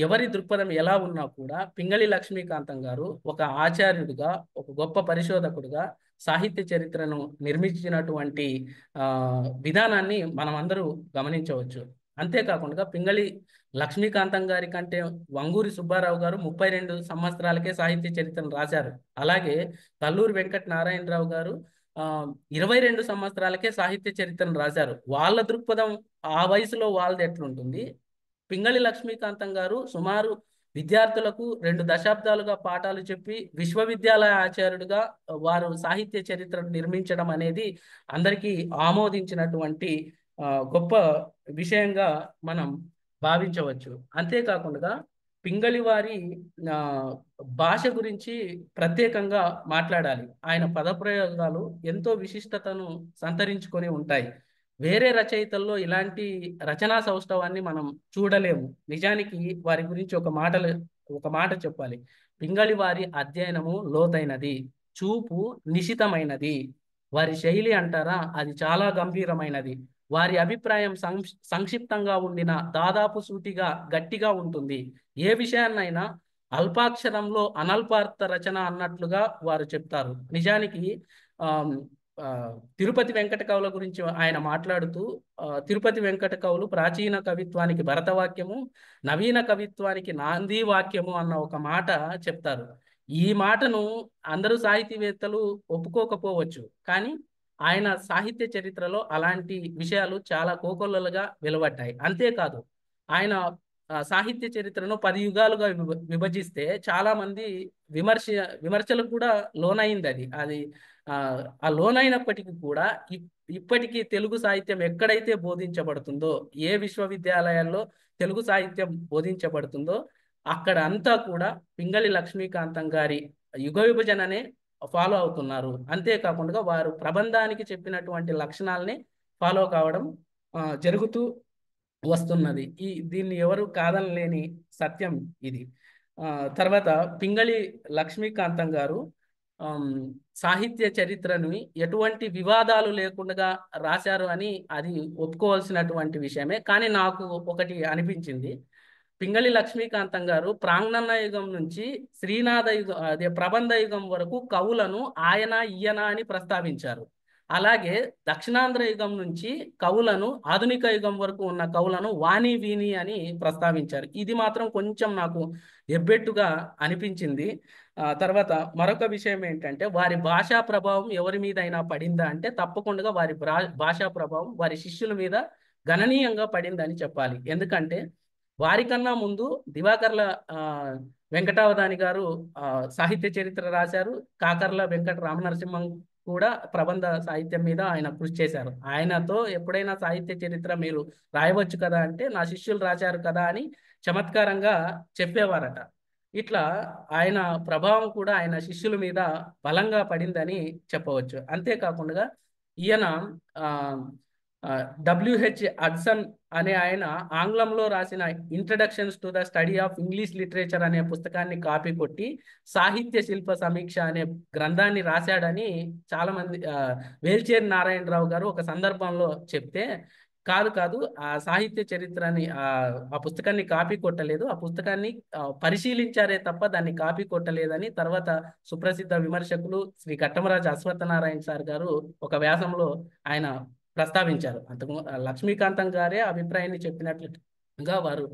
ఎవరి దృక్పథం ఎలా ఉన్నా కూడా పింగళి లక్ష్మీకాంతం గారు ఒక ఆచార్యుడిగా, ఒక గొప్ప పరిశోధకుడిగా సాహిత్య చరిత్రను నిర్మించినటువంటి విధానాన్ని మనం అందరూ గమనించవచ్చు. అంతేకాకుండా పింగళి లక్ష్మీకాంతం గారి కంటే వంగూరి సుబ్బారావు గారు 32 సంవత్సరాలకే సాహిత్య చరిత్రను రాశారు. అలాగే తల్లూరి వెంకట నారాయణరావు గారు 22 సంవత్సరాలకే సాహిత్య చరిత్రను రాశారు. వాళ్ళ దృక్పథం ఆ వయసులో వాళ్ళది ఎట్లుంటుంది? పింగళి లక్ష్మీకాంతం గారు సుమారు విద్యార్థులకు 2 దశాబ్దాలుగా పాఠాలు చెప్పి విశ్వవిద్యాలయ ఆచార్యుడిగా వారు సాహిత్య చరిత్రను నిర్మించడం అనేది అందరికీ ఆమోదించినటువంటి గొప్ప విషయంగా మనం భావించవచ్చు. అంతేకాకుండా పింగళి వారి భాష గురించి ప్రత్యేకంగా మాట్లాడాలి. ఆయన పదప్రయోగాలు ఎంతో విశిష్టతను సంతరించుకొని ఉంటాయి. వేరే రచయితల్లో ఇలాంటి రచనా సౌష్ఠవాన్ని మనం చూడలేము. నిజానికి వారి గురించి ఒక మాట చెప్పాలి. పింగళి వారి అధ్యయనము లోతైనది, చూపు నిశితమైనది. వారి శైలి అంటారా, అది చాలా గంభీరమైనది. వారి అభిప్రాయం సంక్షిప్తంగా ఉండిన దాదాపు సూటిగా గట్టిగా ఉంటుంది. ఏ విషయాన్నైనా అల్పాక్షరంలో అనల్పార్థ రచన అన్నట్లుగా వారు చెప్తారు. నిజానికి తిరుపతి వెంకట కవుల గురించి ఆయన మాట్లాడుతూ, తిరుపతి వెంకట కవులు ప్రాచీన కవిత్వానికి భరతవాక్యము, నవీన కవిత్వానికి నాంది వాక్యము అన్న ఒక మాట చెప్తారు. ఈ మాటను అందరూ సాహితీవేత్తలు ఒప్పుకోకపోవచ్చు, కానీ ఆయన సాహిత్య చరిత్రలో అలాంటి విషయాలు చాలా కోకొల్లలుగా వెలువడ్డాయి. అంతేకాదు, ఆయన సాహిత్య చరిత్రను 10 యుగాలుగా విభజిస్తే చాలా మంది విమర్శలకు కూడా లోనైంది. అది ఆ లోనైనప్పటికీ కూడా ఇప్పటికీ తెలుగు సాహిత్యం ఎక్కడైతే బోధించబడుతుందో, ఏ విశ్వవిద్యాలయాల్లో తెలుగు సాహిత్యం బోధించబడుతుందో అక్కడ అంతా కూడా పింగళి లక్ష్మీకాంతం గారి యుగ విభజననే ఫాలో అవుతున్నారు. అంతేకాకుండా వారు ప్రబంధానికి చెప్పినటువంటి లక్షణాలని ఫాలో కావడం జరుగుతూ వస్తున్నది. దీన్ని ఎవరు కాదనలేని సత్యం ఇది. తర్వాత పింగళి లక్ష్మీకాంతం గారు సాహిత్య చరిత్రను ఎటువంటి వివాదాలు లేకుండా రాశారు అని అది ఒప్పుకోవాల్సినటువంటి విషయమే. కానీ నాకు ఒకటి అనిపించింది, పింగళి లక్ష్మీకాంతం గారు ప్రాంగణ యుగం నుంచి శ్రీనాథ యుగం, అదే ప్రబంధ యుగం వరకు కవులను ఆయన ఈయన అని ప్రస్తావించారు. అలాగే దక్షిణాంధ్ర యుగం నుంచి కవులను, ఆధునిక యుగం వరకు ఉన్న కవులను వాణి వీణి అని ప్రస్తావించారు. ఇది మాత్రం కొంచెం నాకు ఎబ్బెట్టుగా అనిపించింది. తర్వాత మరొక విషయం ఏంటంటే, వారి భాషా ప్రభావం ఎవరి మీద అయినా పడిందా అంటే తప్పకుండా వారి భాషా ప్రభావం వారి శిష్యుల మీద గణనీయంగా పడిందని చెప్పాలి. ఎందుకంటే వారికన్నా ముందు దివాకర్ల వెంకటావధాని గారు సాహిత్య చరిత్ర రాశారు. కాకర్ల వెంకట రామనరసింహం కూడా ప్రబంధ సాహిత్యం మీద ఆయన కృషి చేశారు. ఆయనతో ఎప్పుడైనా సాహిత్య చరిత్ర మీరు రాయవచ్చు కదా అంటే, నా శిష్యులు రాశారు కదా అని చమత్కారంగా చెప్పేవారట. ఇట్లా ఆయన ప్రభావం కూడా ఆయన శిష్యుల మీద బలంగా పడిందని చెప్పవచ్చు. అంతేకాకుండా ఈయన WH హడ్సన్ అనే ఆయన ఆంగ్లంలో రాసిన introductions to the study of English literature అనే పుస్తకాన్ని కాపీ కొట్టి సాహిత్య శిల్ప సమీక్ష అనే గ్రంథాన్ని రాశాడని చాలా మంది, వేల్చేరి నారాయణరావు గారు ఒక సందర్భంలో చెప్తే, కాదు ఆ సాహిత్య చరిత్రని ఆ పుస్తకాన్ని కాపీ కొట్టలేదు, ఆ పుస్తకాన్ని పరిశీలించారే తప్ప దాన్ని కాపీ కొట్టలేదని తర్వాత సుప్రసిద్ధ విమర్శకులు శ్రీ కట్టమరాజు అశ్వత్థనారాయణ సార్ గారు ఒక వ్యాసంలో ఆయన ప్రస్తావించారు. అంతకు లక్ష్మీకాంతం గారే అభిప్రాయాన్ని చెప్పినట్లుగా వారు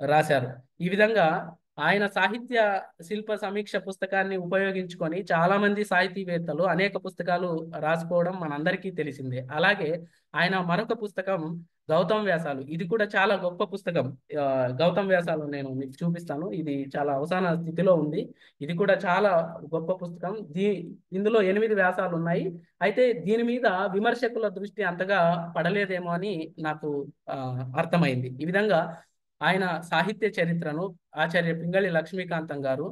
రాశారు. ఈ విధంగా ఆయన సాహిత్య శిల్ప సమీక్ష పుస్తకాన్ని ఉపయోగించుకొని చాలా మంది సాహితీవేత్తలు అనేక పుస్తకాలు రాసుకోవడం మనందరికీ తెలిసిందే. అలాగే ఆయన మరొక పుస్తకం గౌతమ వ్యాసాలు, ఇది కూడా చాలా గొప్ప పుస్తకం. గౌతమ వ్యాసాలు నేను మీకు చూపిస్తాను. ఇది చాలా అవసాన స్థితిలో ఉంది. ఇది కూడా చాలా గొప్ప పుస్తకం. ఇందులో 8 వ్యాసాలు ఉన్నాయి. అయితే దీని మీద విమర్శకుల దృష్టి అంతగా పడలేదేమో అని నాకు అర్థమైంది. ఈ విధంగా ఆయన సాహిత్య చరిత్రను ఆచార్య పింగళి లక్ష్మీకాంతం గారు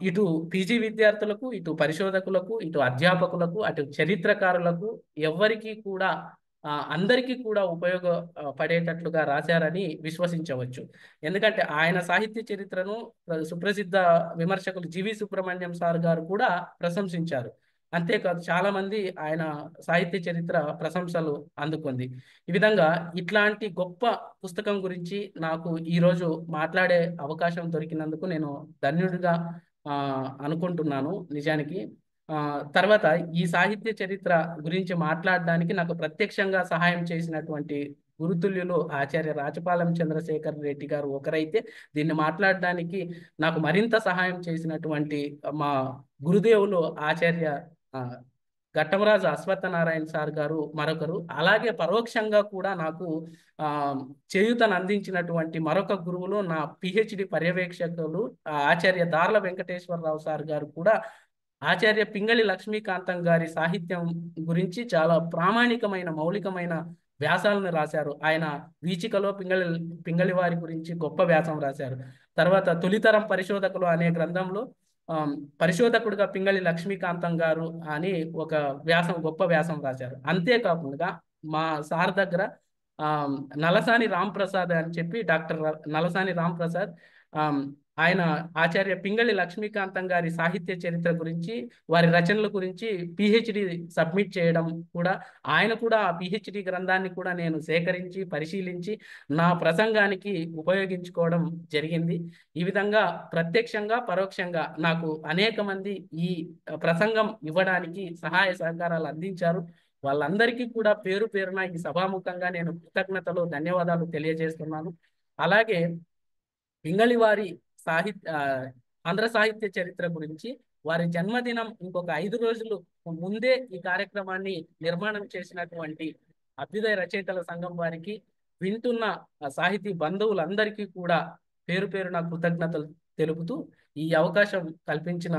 ఇటు పీజీ విద్యార్థులకు, ఇటు పరిశోధకులకు, ఇటు అధ్యాపకులకు, అటు చరిత్రకారులకు ఎవరికి కూడా అందరికీ కూడా ఉపయోగపడేటట్లుగా రాశారని విశ్వసించవచ్చు. ఎందుకంటే ఆయన సాహిత్య చరిత్రను సుప్రసిద్ధ విమర్శకులు జీవి సుబ్రహ్మణ్యం సార్ గారు కూడా ప్రశంసించారు. అంతేకాదు చాలా మంది ఆయన సాహిత్య చరిత్ర ప్రశంసలు అందుకుంది. ఈ విధంగా ఇట్లాంటి గొప్ప పుస్తకం గురించి నాకు ఈరోజు మాట్లాడే అవకాశం దొరికినందుకు నేను ధన్యుడిగా అనుకుంటున్నాను నిజానికి. తర్వాత ఈ సాహిత్య చరిత్ర గురించి మాట్లాడడానికి నాకు ప్రత్యక్షంగా సహాయం చేసినటువంటి గురుతుల్యులు ఆచార్య రాచపాలెం చంద్రశేఖర్ రెడ్డి గారు ఒకరైతే, దీన్ని మాట్లాడడానికి నాకు మరింత సహాయం చేసినటువంటి మా గురుదేవులు ఆచార్య ఘట్టమరాజు అశ్వత్థనారాయణ సార్ గారు మరొకరు. అలాగే పరోక్షంగా కూడా నాకు చేయూతను అందించినటువంటి మరొక గురువులు నా PhD పర్యవేక్షకులు ఆచార్య దార్ల వెంకటేశ్వరరావు సార్ గారు కూడా ఆచార్య పింగళి లక్ష్మీకాంతం గారి సాహిత్యం గురించి చాలా ప్రామాణికమైన మౌలికమైన వ్యాసాలను రాశారు. ఆయన వీచికలో పింగళి వారి గురించి గొప్ప వ్యాసం రాశారు. తర్వాత తొలితరం పరిశోధకులు అనే గ్రంథంలో పరిశోధకుడిగా పింగళి లక్ష్మీకాంతం గారు అని ఒక గొప్ప వ్యాసం రాశారు. అంతేకాకుండా మా సార్ దగ్గర నలసాని రాంప్రసాద్ అని చెప్పి డాక్టర్ నలసాని రాంప్రసాద్, ఆయన ఆచార్య పింగళి లక్ష్మీకాంతం గారి సాహిత్య చరిత్ర గురించి, వారి రచనల గురించి PhD సబ్మిట్ చేయడం కూడా, ఆయన కూడా ఆ PhD గ్రంథాన్ని కూడా నేను సేకరించి పరిశీలించి నా ప్రసంగానికి ఉపయోగించుకోవడం జరిగింది. ఈ విధంగా ప్రత్యక్షంగా పరోక్షంగా నాకు అనేక మంది ఈ ప్రసంగం ఇవ్వడానికి సహాయ సహకారాలు అందించారు. వాళ్ళందరికీ కూడా పేరు పేరున ఈ సభాముఖంగా నేను కృతజ్ఞతలు, ధన్యవాదాలు తెలియజేస్తున్నాను. అలాగే పింగళి వారి ఆంధ్ర సాహిత్య చరిత్ర గురించి, వారి జన్మదినం ఇంకొక 5 రోజులు ముందే ఈ కార్యక్రమాన్ని నిర్మాణం చేసినటువంటి అభ్యుదయ రచయితల సంఘం వారికి, వింటున్న సాహితీ బంధువులందరికీ కూడా పేరు పేరున కృతజ్ఞతలు తెలుపుతూ ఈ అవకాశం కల్పించిన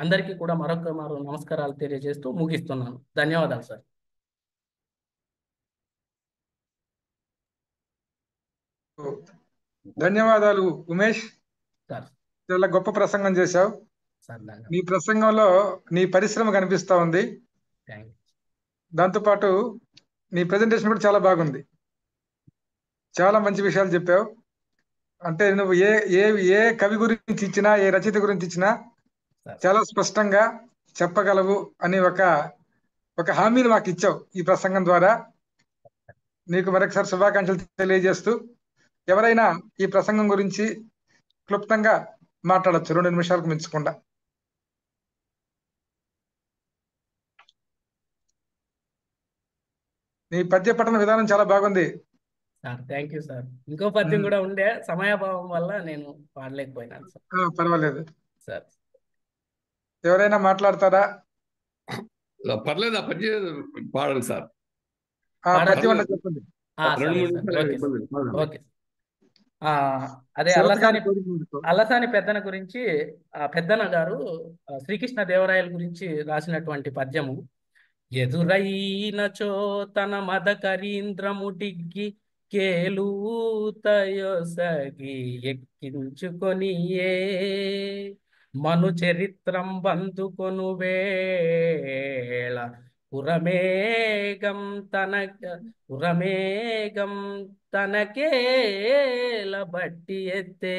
అందరికీ కూడా మరొక నమస్కారాలు తెలియజేస్తూ ముగిస్తున్నాను. ధన్యవాదాలు సార్. ధన్యవాదాలు ఉమేష్, సార్ చాలా గొప్ప ప్రసంగం చేశావు. సార్ నీ ప్రసంగంలో నీ పరిశ్రమ కనిపిస్తా ఉంది. Thank you. దాంతోపాటు నీ ప్రెజెంటేషన్ కూడా చాలా బాగుంది. చాలా మంచి విషయాలు చెప్పావు. అంటే నువ్వు ఏ ఏ ఏ కవి గురించి ఇచ్చినా, ఏ రచయిత గురించి ఇచ్చినా చాలా స్పష్టంగా చెప్పగలవు అని ఒక హామీని మాకు ఇచ్చావు ఈ ప్రసంగం ద్వారా. నీకు మరొకసారి శుభాకాంక్షలు తెలియజేస్తూ, ఎవరైనా ఈ ప్రసంగం గురించి క్లుప్తంగా మాట్లాడచ్చు 2 నిమిషాలకు మించకుండా. నీ పద్య పఠన విధానం చాలా బాగుంది సార్. Thank you sir. ఇంకో పద్యం కూడా ఉండే, సమయాభావం వల్ల నేను పాడలేకపోయినాను సార్. పర్వాలేదు సార్. ఎవరైనా మాట్లాడతారా? పర్లేదు, ఆ పద్యం పాడండి సార్. పద్యం అంటే చెప్పండి. ఓకే. అదే అల్లసాని పెద్దన గురించి, పెద్దన గారు శ్రీకృష్ణ దేవరాయల గురించి రాసినటువంటి పద్యము. ఎదురైనచో తన మద కరీంద్రముటిగ్గి కేలూతయొసగి ఎక్కించుకొని మను చరిత్రం బందుకొను వేళ పురమేగం తనకేల బట్టి ఎత్తే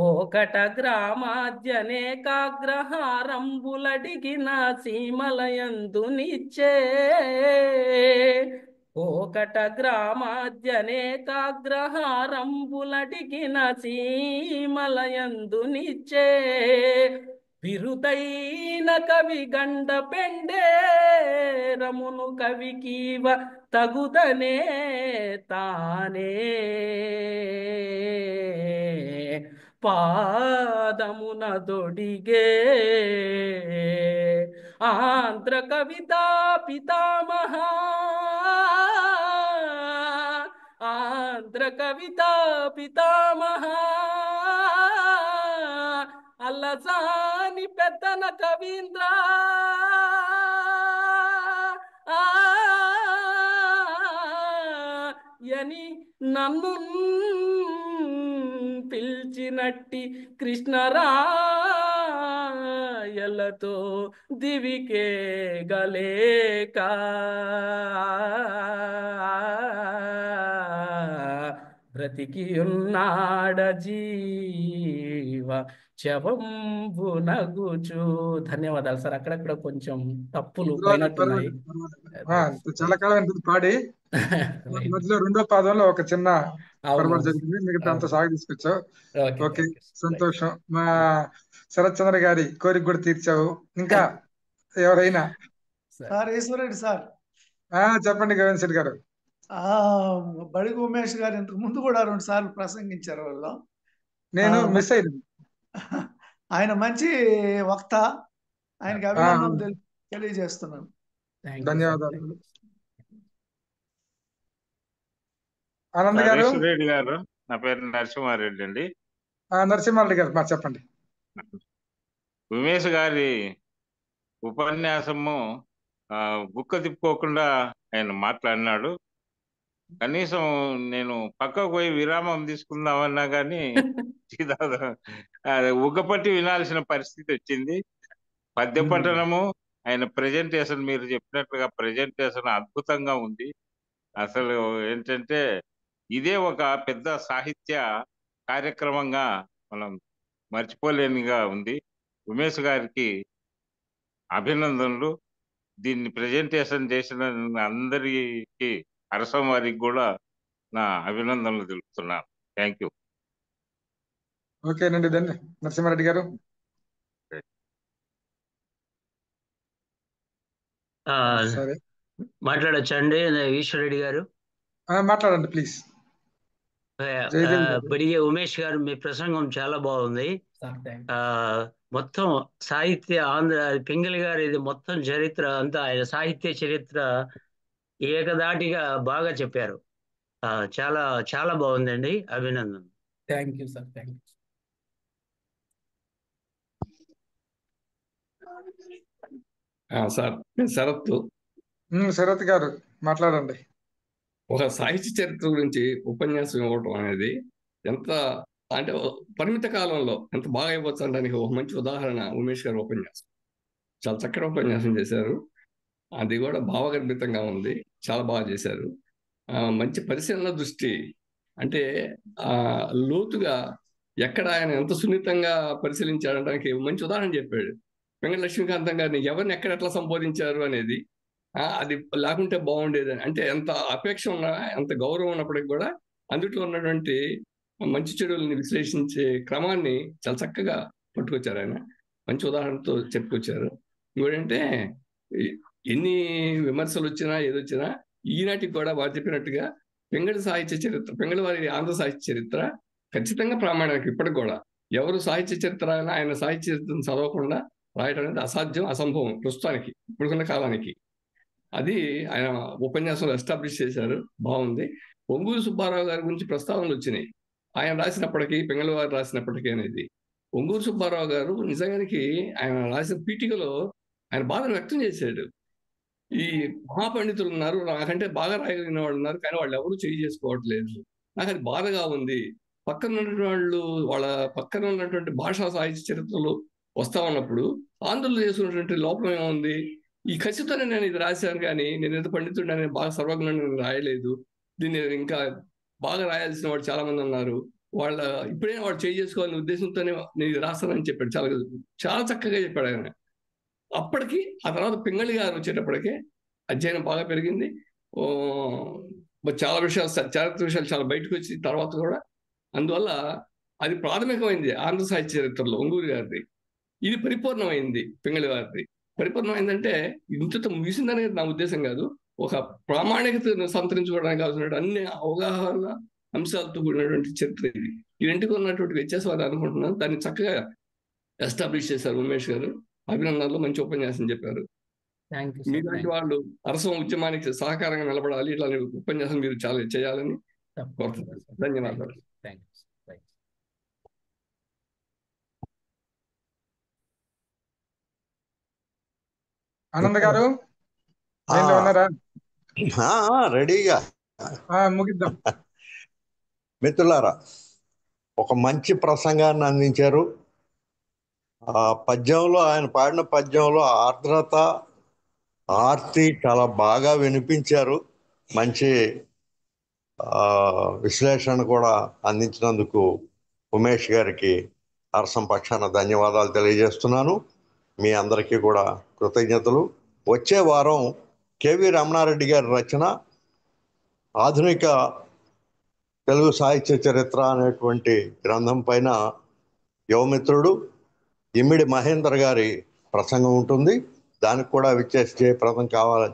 ఓకట గ్రామాద్యనేకాగ్రహారంబులడిగిన సీమలయందు నిచ్చే ఓకట గ్రామాద్యనేకాగ్రహారంబులడిగిన సీమలయందు నిచ్చే బిరుదైన కవి గండ పెండేరమును కవికీవ తగుదనే తానే పాదమున దొడిగే ఆంధ్ర కవితా పితామహ ఆంధ్ర కవితా పితామహ అల్లసాని పెద్దన కవీంద్ర యని నన్ను పిలిచినట్టి కృష్ణరాయలతో దివికే గలేక బ్రతికి ఉన్నాడ జీవ శవంబునగుచు. ధన్యవాదాలు సార్. అక్కడక్కడ కొంచెం తప్పులు పోయినట్టున్నాయి. చాలా కాలం పాడి మధ్యలో 2వ పాదంలో ఒక చిన్న పొరపాటు జరిగింది. మిగతా అంతా సాగు తీసుకొచ్చావు. ఓకే, సంతోషం. మా శరత్ చంద్ర గారి కోరిక కూడా తీర్చావు. ఇంకా ఎవరైనా? Sir Eswar Reddy sir. చెప్పండి గోవింద్ శెట్టి గారు. బడిగి ఉమేష్ గారు ఇంతకు ముందు కూడా 2 సార్లు ప్రసంగించారు. వాళ్ళు నేను మిస్ అయ్యాను. ఆయన మంచి వక్త. ఆయనకి అభినందనలు తెలియజేస్తున్నాను. ధన్యవాదాలు. ఆనంద్ గారు. రెడ్డి గారు, నా పేరు నరసింహారెడ్డి అండి. నరసింహారెడ్డి గారు చెప్పండి. ఉమేష్ గారి ఉపన్యాసము గుక్క తిప్పుకోకుండా ఆయన మాట్లాడినాడు. కనీసం నేను పక్కకు పోయి విరామం తీసుకుందామన్నా కానీ ఉగ్గపట్టి వినాల్సిన పరిస్థితి వచ్చింది. పద్య పఠనము, ఆయన ప్రెజెంటేషన్, మీరు చెప్పినట్లుగా ప్రెజెంటేషన్ అద్భుతంగా ఉంది. అసలు ఏంటంటే ఇదే ఒక పెద్ద సాహిత్య కార్యక్రమంగా మనం మర్చిపోలేనిగా ఉంది. ఉమేష్ గారికి అభినందనలు. దీన్ని ప్రెజెంటేషన్ చేసిన అందరికీ, అరసం వారికి కూడా నా అభినందనలు తెలుపుతున్నాను. Thank you. ఓకేనండి. నరసింహారెడ్డి గారు మాట్లాడొచ్చా అండి? ఈశ్వరెడ్డి గారు మాట్లాడండి ప్లీజ్. బడిగే ఉమేష్ గారు, మీ ప్రసంగం చాలా బాగుంది. మొత్తం సాహిత్య పింగళి గారు ఇది మొత్తం చరిత్ర అంతా, ఆయన సాహిత్య చరిత్ర ఏకదాటిగా బాగా చెప్పారు. చాలా చాలా బాగుందండి. అభినందన. Thank you sir. Thank you. Sir నేను శరత్. శరత్ గారు మాట్లాడండి. ఒక సాహిత్య చరిత్ర గురించి ఉపన్యాసం ఇవ్వడం అనేది ఎంత అంటే పరిమిత కాలంలో ఎంత బాగా ఇవ్వచ్చు అనడానికి ఒక మంచి ఉదాహరణ ఉమేష్ గారు ఉపన్యాసం. చాలా చక్కటి ఉపన్యాసం చేశారు. అది కూడా భావగర్భితంగా ఉంది. చాలా బాగా చేశారు. మంచి పరిశీలన దృష్టి, అంటే లోతుగా ఎక్కడ ఆయన ఎంత సున్నితంగా పరిశీలించాడడానికి మంచి ఉదాహరణ చెప్పాడు. పింగళి లక్ష్మీకాంతం గారిని ఎవరిని ఎక్కడ ఎట్లా సంబోధించారు అనేది, అది లేకుంటే బాగుండేది. అంటే ఎంత అపేక్ష ఉన్నా, ఎంత గౌరవం ఉన్నప్పటికీ కూడా అందుట్లో ఉన్నటువంటి మంచి చెడుల్ని విశ్లేషించే క్రమాన్ని చాలా చక్కగా పట్టుకొచ్చారు ఆయన. మంచి ఉదాహరణతో చెప్పుకొచ్చారు. ఇంకోటంటే ఎన్ని విమర్శలు వచ్చినా ఏదొచ్చినా ఈనాటికి కూడా వారు చెప్పినట్టుగా పింగళి సాహిత్య చరిత్ర, పింగళి వారి ఆంధ్ర సాహిత్య చరిత్ర ఖచ్చితంగా ప్రామాణికం. ఇప్పటికి కూడా ఎవరు సాహిత్య చరిత్ర అయినా ఆయన సాహిత్య చరిత్రను చదవకుండా రాయడం అనేది అసాధ్యం, అసంభవం ప్రస్తుతానికి, ఇప్పుడున్న కాలానికి. అది ఆయన ఉపన్యాసంలో ఎస్టాబ్లిష్ చేశారు. బాగుంది. ఒంగూరు సుబ్బారావు గారి గురించి ప్రస్తావనలు వచ్చినాయి. ఆయన రాసినప్పటికీ, పింగళి వారు రాసినప్పటికీ అనేది. ఒంగూరు సుబ్బారావు గారు నిజానికి ఆయన రాసిన పీఠికలో ఆయన బాధను వ్యక్తం చేశాడు. ఈ మహాపండితులు ఉన్నారు, నాకంటే బాగా రాయగలిగిన వాళ్ళు ఉన్నారు, కానీ వాళ్ళు ఎవరు చేయి చేసుకోవట్లేదు. నాకు అది బాధగా ఉంది. పక్కన ఉన్నటువంటి వాళ్ళు, వాళ్ళ పక్కన ఉన్నటువంటి భాషా సాహిత్య చరిత్రలు వస్తా ఉన్నప్పుడు ఆంధ్రులు చేసుకున్నటువంటి లోపం ఏముంది? ఈ ఖచ్చితంగా నేను ఇది రాశాను, కానీ నేను ఎంత పండితుడు, నేను బాగా సర్వజ్ఞుడు రాయలేదు, దీన్ని ఇంకా బాగా రాయాల్సిన వాడు చాలా మంది ఉన్నారు, వాళ్ళ ఇప్పుడైనా వాడు చేయి చేసుకోవాలనే ఉద్దేశంతోనే నేను ఇది రాస్తానని చెప్పాడు. చాలా చాలా చక్కగా చెప్పాడు ఆయన. అప్పటికి ఆ తర్వాత పింగళి గారు వచ్చేటప్పటికే అధ్యయనం బాగా పెరిగింది. చాలా విషయాలు, చారిత్ర విషయాలు చాలా బయటకు వచ్చి తర్వాత కూడా. అందువల్ల అది ప్రాథమికమైంది ఆంధ్ర సాహిత్య చరిత్రలో ఒంగూరు గారిది. ఇది పరిపూర్ణమైంది పింగళి వారిది. పరిపూర్ణమైందంటే ఇంతతో ముగిసిందనేది నా ఉద్దేశం కాదు. ఒక ప్రామాణికతను సంతరించుకోవడానికి కావాల్సిన అన్ని అవగాహన అంశాలతో కూడినటువంటి చరిత్ర ఇది. ఈ రెండుకు ఉన్నటువంటి వ్యత్యాసం అది అనుకుంటున్నాను. దాన్ని చక్కగా ఎస్టాబ్లిష్ చేశారు ఉమేష్ గారు. అభినందనలు, మంచి ఉపన్యాసం చెప్పారు. మీలాంటి వాళ్ళు అరసం ఉద్యమానికి సహకారంగా నిలబడాలి. ఇట్లాంటి ఉపన్యాసం మీరు చాలా చేయాలని కోరుతున్నాను. ధన్యవాదాలు. ఆనంద్ గారు ఉన్నారా? రెడీగా ముగిద్దాం. మిత్రులారా, ఒక మంచి ప్రసంగాన్ని అందించారు. పద్యంలో, ఆయన పాడిన పద్యంలో ఆర్ద్రత, ఆర్తి చాలా బాగా వినిపించారు. మంచి విశ్లేషణ కూడా అందించినందుకు ఉమేష్ గారికి అరసం పక్షాన ధన్యవాదాలు తెలియజేస్తున్నాను. మీ అందరికీ కూడా కృతజ్ఞతలు. వచ్చే వారం కెవి రమణారెడ్డి గారి రచన ఆధునిక తెలుగు సాహిత్య చరిత్ర అనేటువంటి గ్రంథం పైన యువమిత్రుడు ఇమ్మిడి మహేందర్ గారి ప్రసంగం ఉంటుంది. దానికి కూడా విచ్చేసి జయప్రదం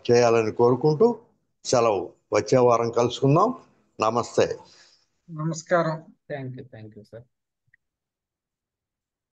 చేయాలని కోరుకుంటూ సెలవు. వచ్చే వారం కలుసుకుందాం. నమస్తే. నమస్కారం. Thank you sir.